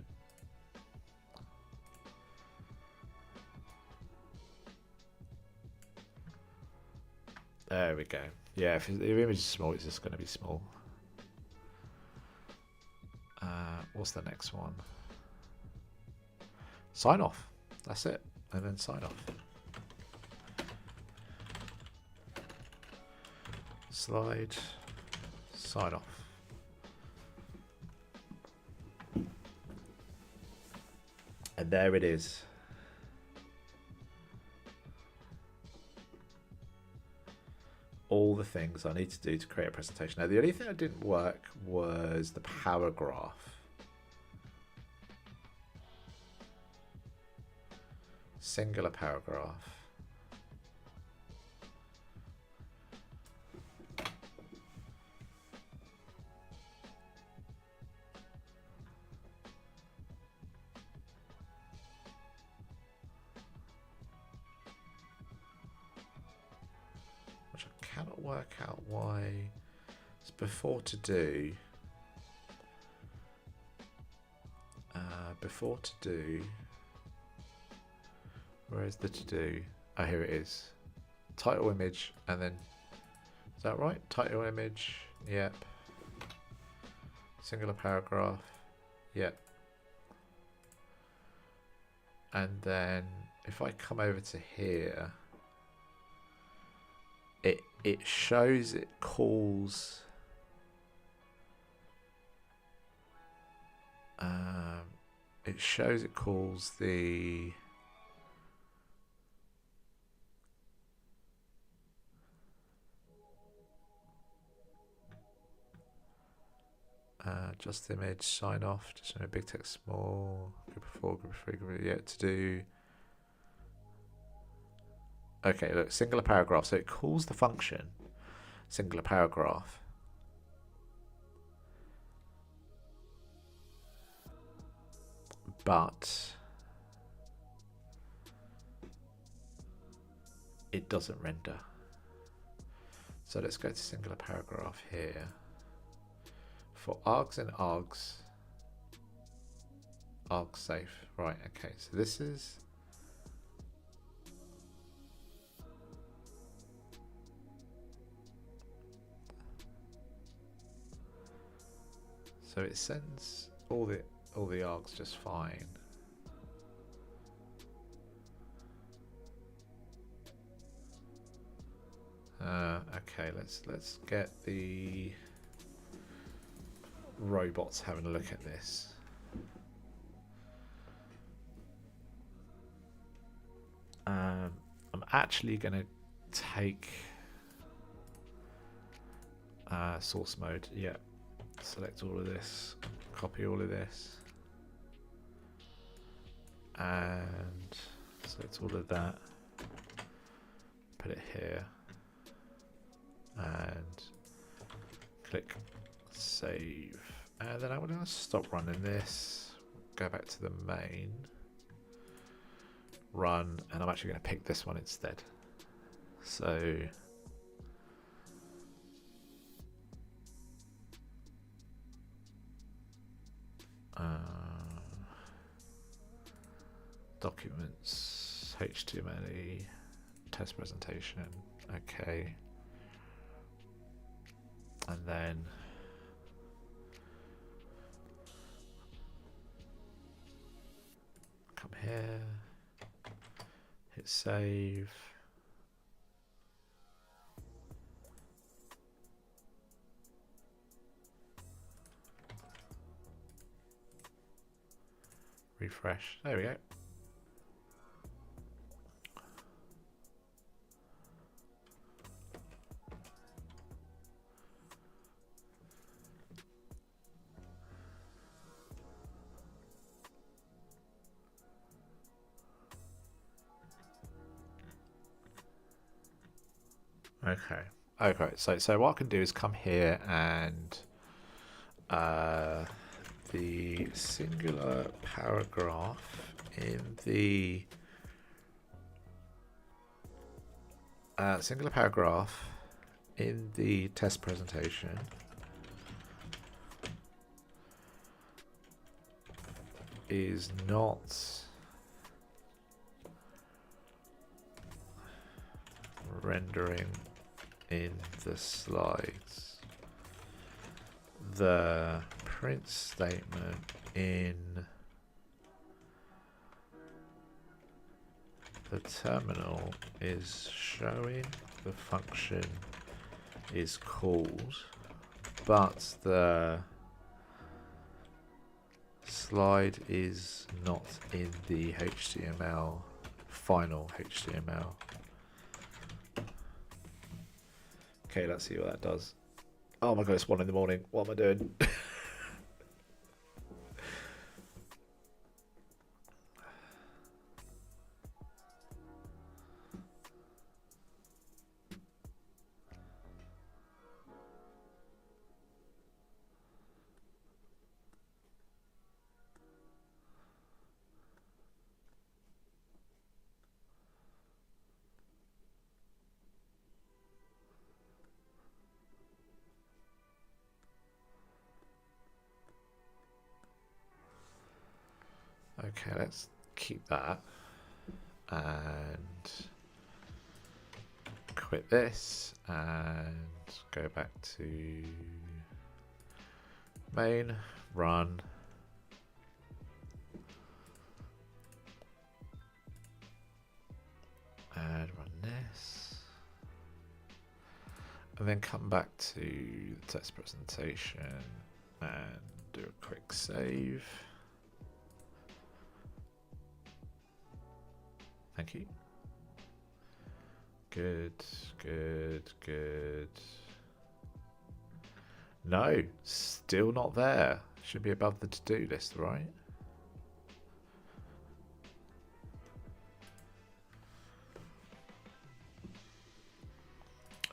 There we go. Yeah, if the image is small, it's just going to be small. What's the next one? Sign off. That's it. And then sign off. Slide. Sign off. And there it is. All the things I need to do to create a presentation. Now, the only thing that didn't work was the paragraph. Singular paragraph. Which I cannot work out why it's before to do. before to do. Where is the to do? Oh, here it is. Title image, and then is that right? Title image. Yep. Singular paragraph. Yep. And then if I come over to here, it shows it calls the just image, sign off, just a big text, small, group of 4, group of 3, group of, yeah, to do. Okay, look, singular paragraph. So it calls the function singular paragraph. But it doesn't render. So let's go to singular paragraph here. For args and args safe. Right, okay, so this is so it sends all the args just fine. Okay, let's get the robots having a look at this. I'm actually going to take source mode. Yeah, select all of this, copy all of this, and select all of that. Put it here, and click save. And then I'm going to stop running this. Go back to the main. Run, and I'm actually going to pick this one instead. So documents, HTML, test presentation, okay, and then come here. Hit save. Refresh. There we go. Okay, so what I can do is come here and the singular paragraph in the test presentation is not rendering in the slides. The print statement in the terminal is showing the function is called, but the slide is not in the HTML, final HTML. Okay, let's see what that does. Oh my god, it's 1 in the morning. What am I doing? Okay, let's keep that and quit this and go back to main, run. And run this. And then come back to the test presentation and do a quick save. Thank you. Good, good, good. No, still not there. Should be above the to-do list, right?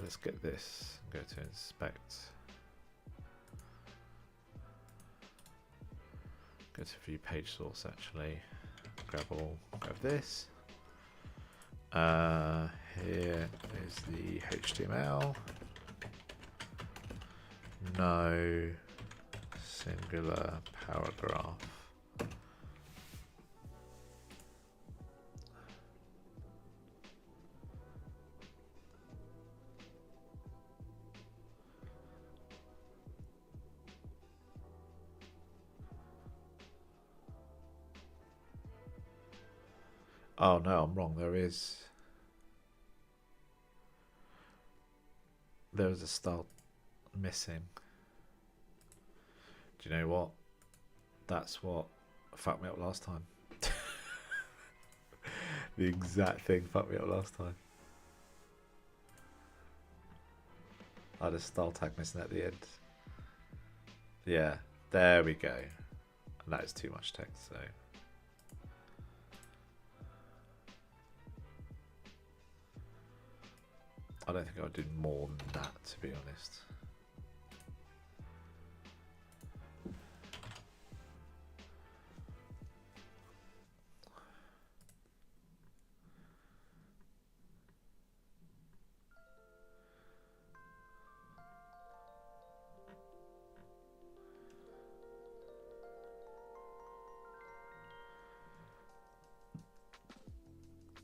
Let's get this. Go to inspect. Go to view page source actually. Grab this. Here is the HTML. No singular paragraph. Oh no, I'm wrong. There is a style missing. Do you know what? That's what fucked me up last time. The exact thing fucked me up last time. I had a style tag missing at the end. Yeah, there we go. And that is too much text, so. I don't think I would do more than that, to be honest.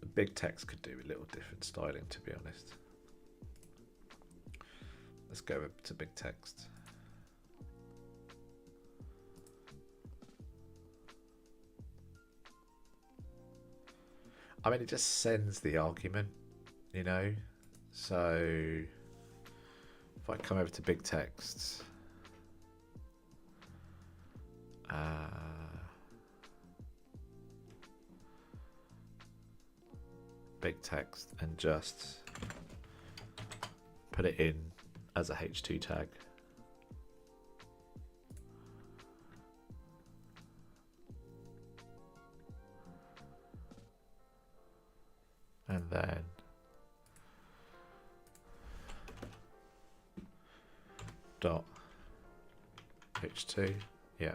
The big text could do a little different styling, to be honest. Let's go to big text. I mean, it just sends the argument, you know? So if I come over to big text, big text, and just put it in as a H2 tag. And then dot H2, yeah.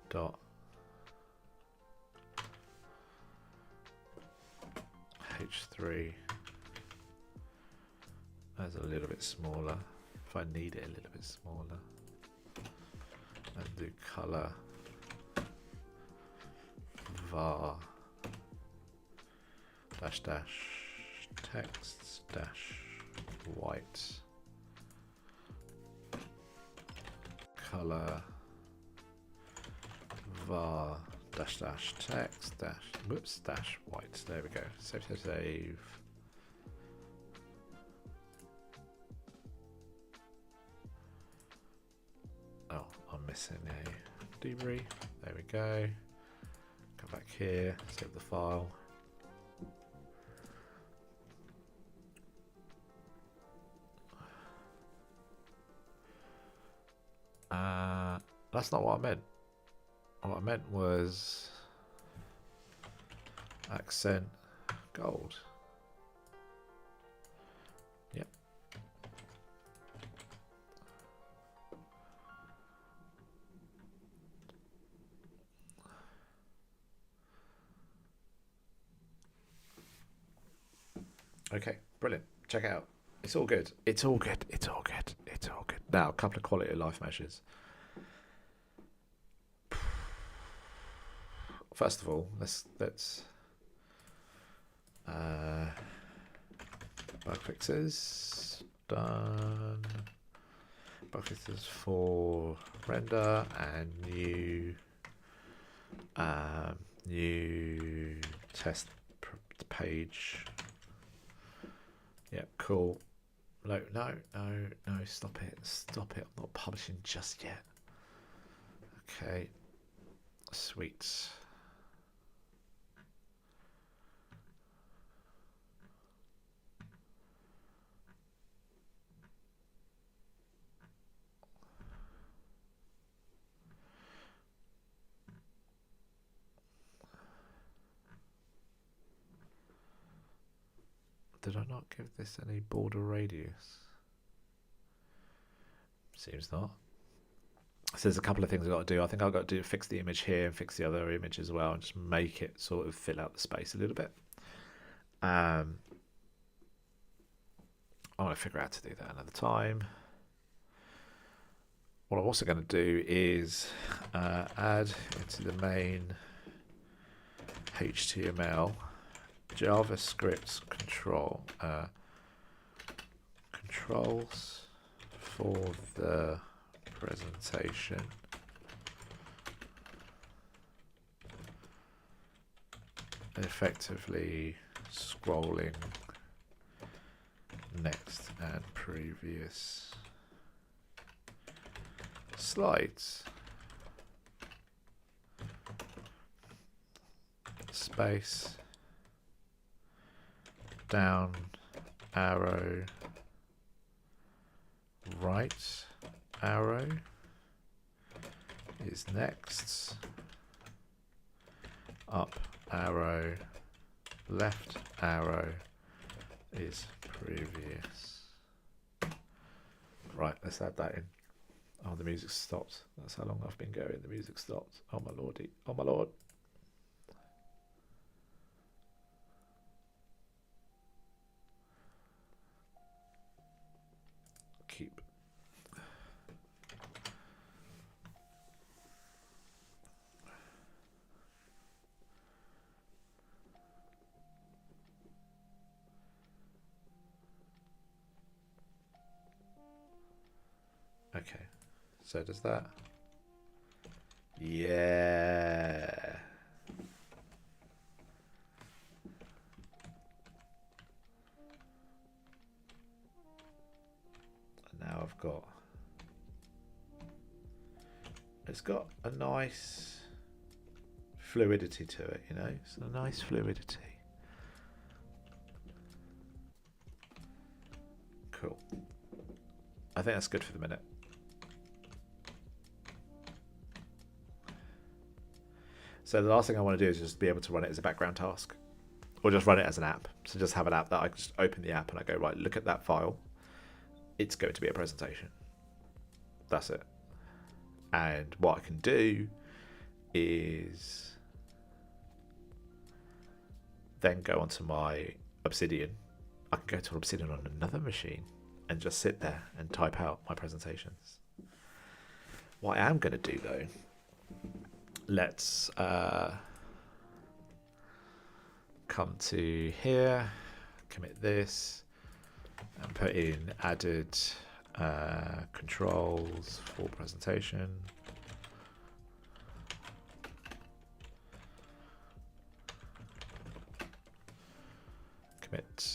Dot H3 as a little bit smaller if I need it a little bit smaller, and do color var dash dash text dash white color var dash dash text dash whoops dash white. There we go. Save. Oh, I'm missing a debrief. There we go. Come back here, save the file. That's not what I meant. What I meant was accent gold. Yep. Okay, brilliant. Check it out. It's all good. It's all good. It's all good. It's all good. Now, a couple of quality of life measures. First of all, let's bug fixes done. Bug fixes for render and new test page. Yeah, cool. No, stop it. Stop it. I'm not publishing just yet. Okay. Sweet. Did I not give this any border radius? Seems not. So there's a couple of things I've got to do. I think I've got to fix the image here and fix the other image as well and just make it sort of fill out the space a little bit. I'm going to figure out how to do that another time. What I'm also going to do is add into the main HTML JavaScript controls for the presentation. Effectively scrolling next and previous slides. Space, down, arrow, right arrow is next, up arrow, left arrow is previous. Right, let's add that in. Oh, the music stopped. That's how long I've been going. The music stopped. Oh my lordy. Oh my lord. Keep. Okay, so does that? Yeah. And now I've got, it's got a nice fluidity to it, you know, it's a nice fluidity. Cool. I think that's good for the minute. So the last thing I want to do is just be able to run it as a background task, or just run it as an app. So just have an app that I can just open the app and I go, right, look at that file. It's going to be a presentation. That's it. And what I can do is then go onto my Obsidian. I can go to Obsidian on another machine and just sit there and type out my presentations. What I am going to do though, let's come to here, commit this, and put in added controls for presentation. Commit.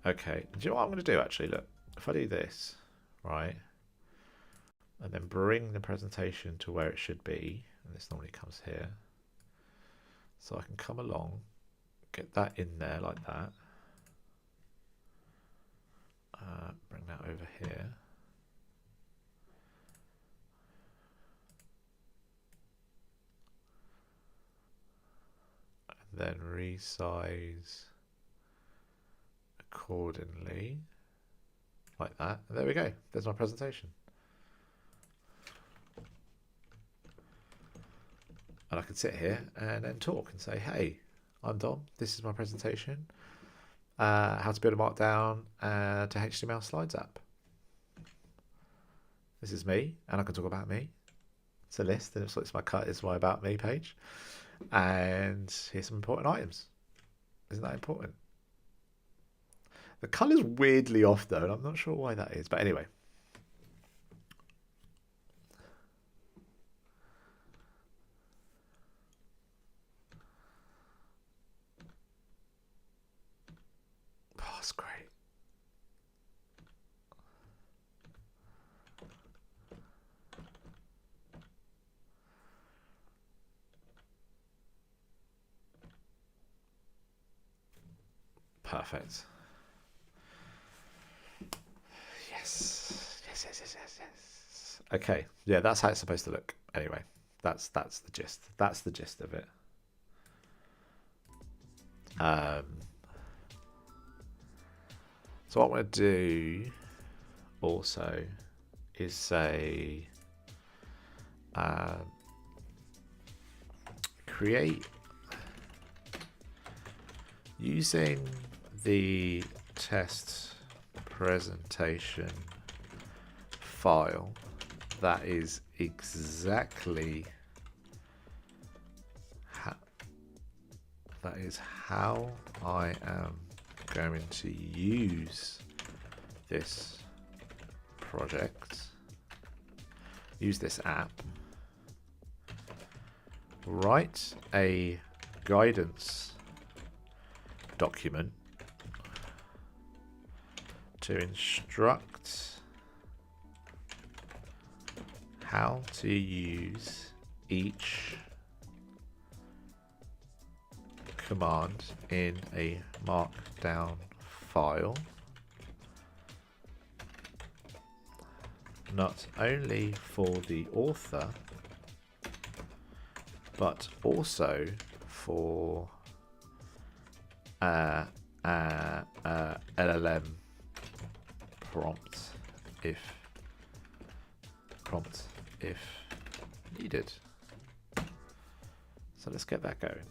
Okay, do you know what I'm going to do actually? Look, if I do this, right, and then bring the presentation to where it should be, and this normally comes here, so I can come along, get that in there like that, bring that over here, and then resize accordingly like that, and there we go, there's my presentation. And I can sit here and then talk and say, hey, I'm Dom, this is my presentation. how to build a Markdown to HTML slides app. This is me, and I can talk about me. It's a list, and it's my about me page. And here's some important items. Isn't that important? The colour's weirdly off though, and I'm not sure why that is. But anyway. Oh, that's great. Perfect. Yes. Okay. Yeah, that's how it's supposed to look. Anyway, that's the gist. That's the gist of it. So what I'm going to do also is say create using the test presentation file that is exactly how I am going to use this project, use this app, write a guidance document to instruct how to use each command in a Markdown file, not only for the author but also for LLM prompt if needed. So let's get that going.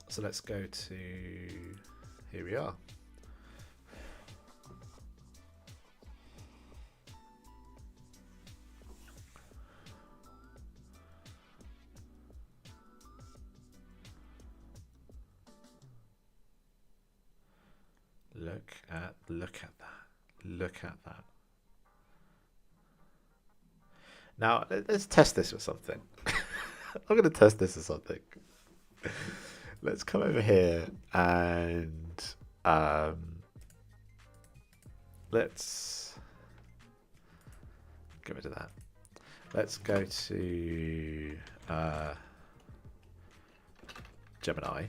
So let's go to, here we are. Look at that. Now let's test this with something. I'm going to test this with something. Let's come over here and let's get rid of that. Let's go to Gemini.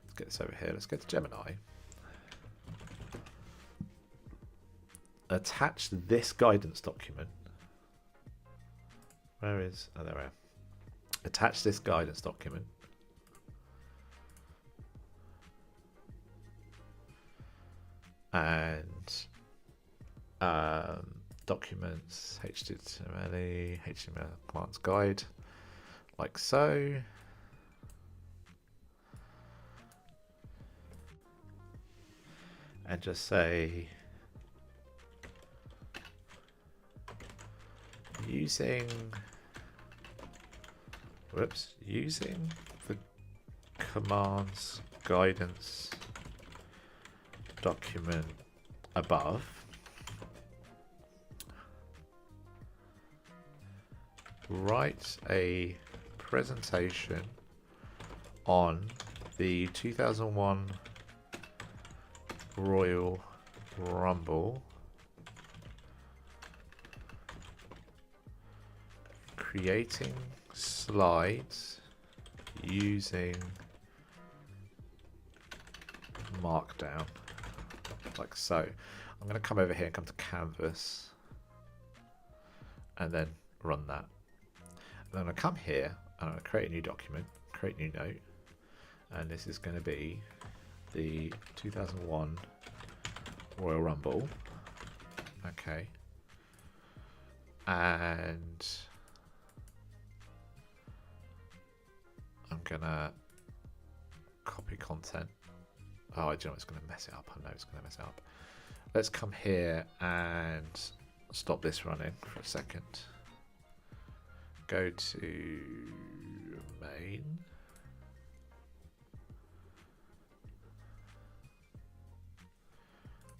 Let's get this over here. Let's go to Gemini. Attach this guidance document. Where is? Oh, there we are. Attach this guidance document. And documents, HTML commands guide, like so. And just say, using the commands guidance document above, write a presentation on the 2001 Royal Rumble. Creating slides using Markdown, like so. I'm going to come over here and come to Canvas and then run that. And then I'm going to come here and I'm going to create a new document, create a new note, and this is going to be the 2001 Royal Rumble. Okay. And I'm going to copy content. Oh, do you know it's going to mess it up? I know it's going to mess it up. Let's come here and stop this running for a second. Go to main.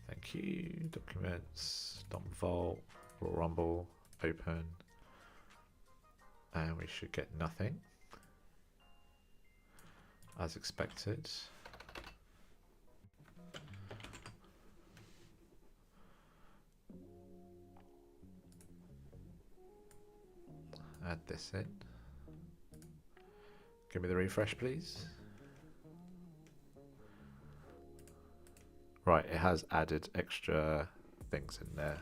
Thank you. Documents, .vault, Royal Rumble, open. And we should get nothing. As expected. Add this in. Give me the refresh, please. Right, it has added extra things in there.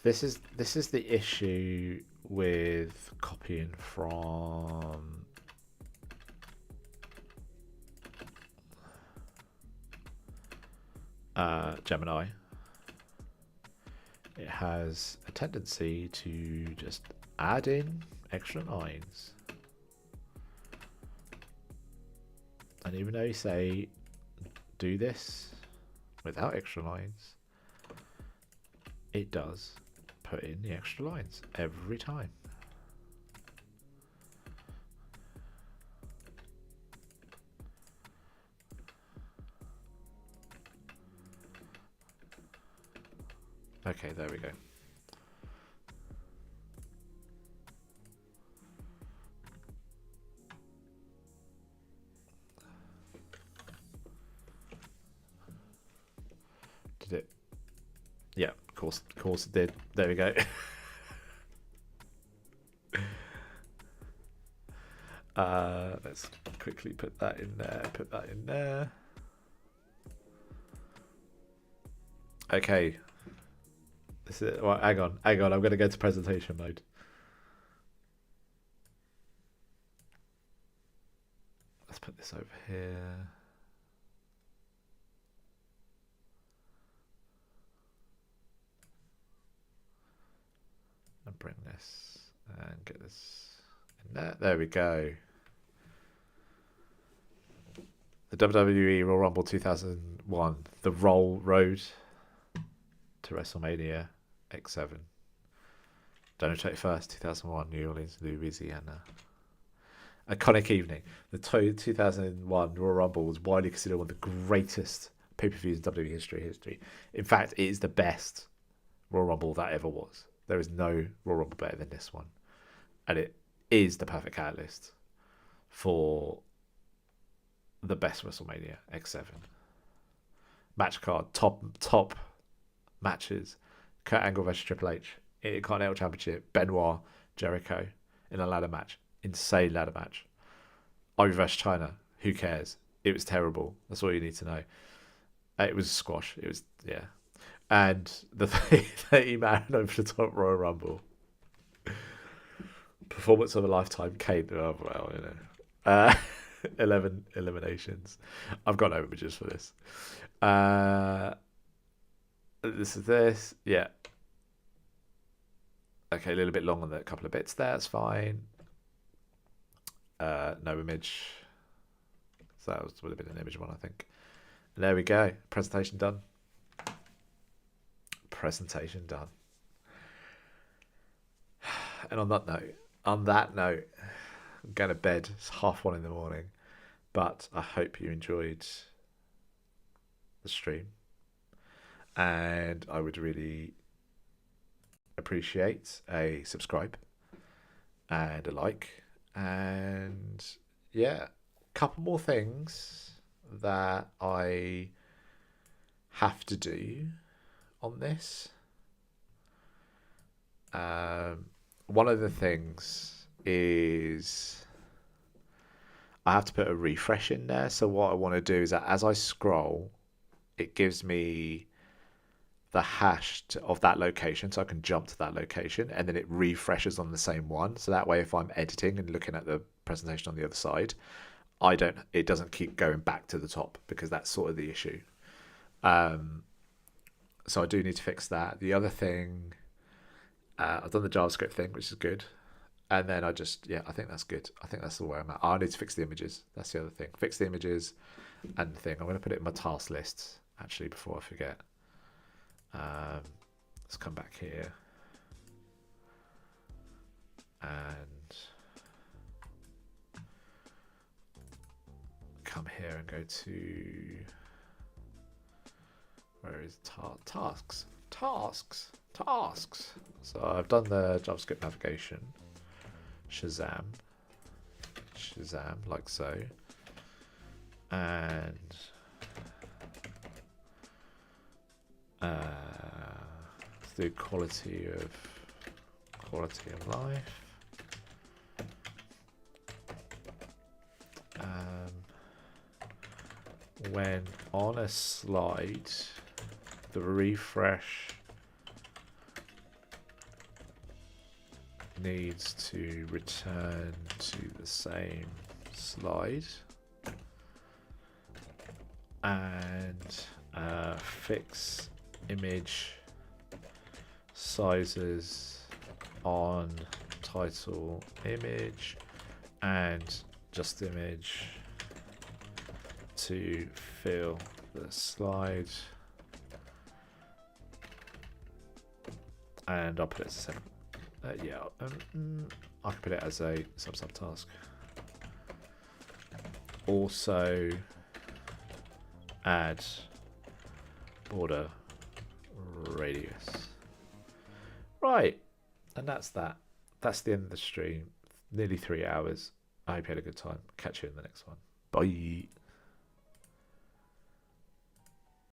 This is the issue with copying from Gemini. It has a tendency to just add in extra lines. And even though you say do this without extra lines, it does put in the extra lines every time. Okay, there we go. Did it? Yeah, of course it did. There we go. Let's quickly put that in there. Okay. This is, well, hang on. I'm going to go to presentation mode. Let's put this over here. And bring this and get this in there. There we go. The WWE Royal Rumble 2001. The road to WrestleMania X7. January 21st, 2001, New Orleans, Louisiana. Iconic evening. The 2001 Royal Rumble was widely considered one of the greatest pay-per-views in WWE history. In fact, it is the best Royal Rumble that ever was. There is no Royal Rumble better than this one. And it is the perfect catalyst for the best WrestleMania X7. Match card, top matches. Kurt Angle versus Triple H. Intercontinental Championship. Benoit, Jericho in a ladder match. Insane ladder match. Ivy versus China. Who cares? It was terrible. That's all you need to know. It was a squash. It was, yeah. And the 30-man over the top Royal Rumble. Performance of a lifetime. Kane. Oh, well, you know. 11 eliminations. I've got no images for this. This is this. Yeah. Okay, a little bit long on a couple of bits there. That's fine. No image. So that would have been an image one, I think. And there we go. Presentation done. Presentation done. And on that note, I'm going to bed. It's 1:30 in the morning. But I hope you enjoyed the stream. And I would really appreciate a subscribe and a like. And yeah, couple more things that I have to do on this. One of the things is I have to put a refresh in there. So what I want to do is that as I scroll, it gives me the hash of that location, so I can jump to that location, and then it refreshes on the same one. So that way, if I'm editing and looking at the presentation on the other side, it doesn't keep going back to the top, because that's sort of the issue. So I do need to fix that. The other thing, I've done the JavaScript thing, which is good. And then I think that's good. I think that's the way I'm at. I need to fix the images. That's the other thing. Fix the images and the thing. I'm going to put it in my task list, actually, before I forget. Let's come back here. And come here and go to... Where is tasks? Tasks. So I've done the JavaScript navigation. Shazam, like so. And let's do quality of life. When on a slide, the refresh needs to return to the same slide, and fix image sizes on title image and just image to fill the slide, and I'll put it as a second. I can put it as a sub-task. Also, add border radius. Right, and that's that. That's the end of the stream. Nearly 3 hours. I hope you had a good time. Catch you in the next one. Bye.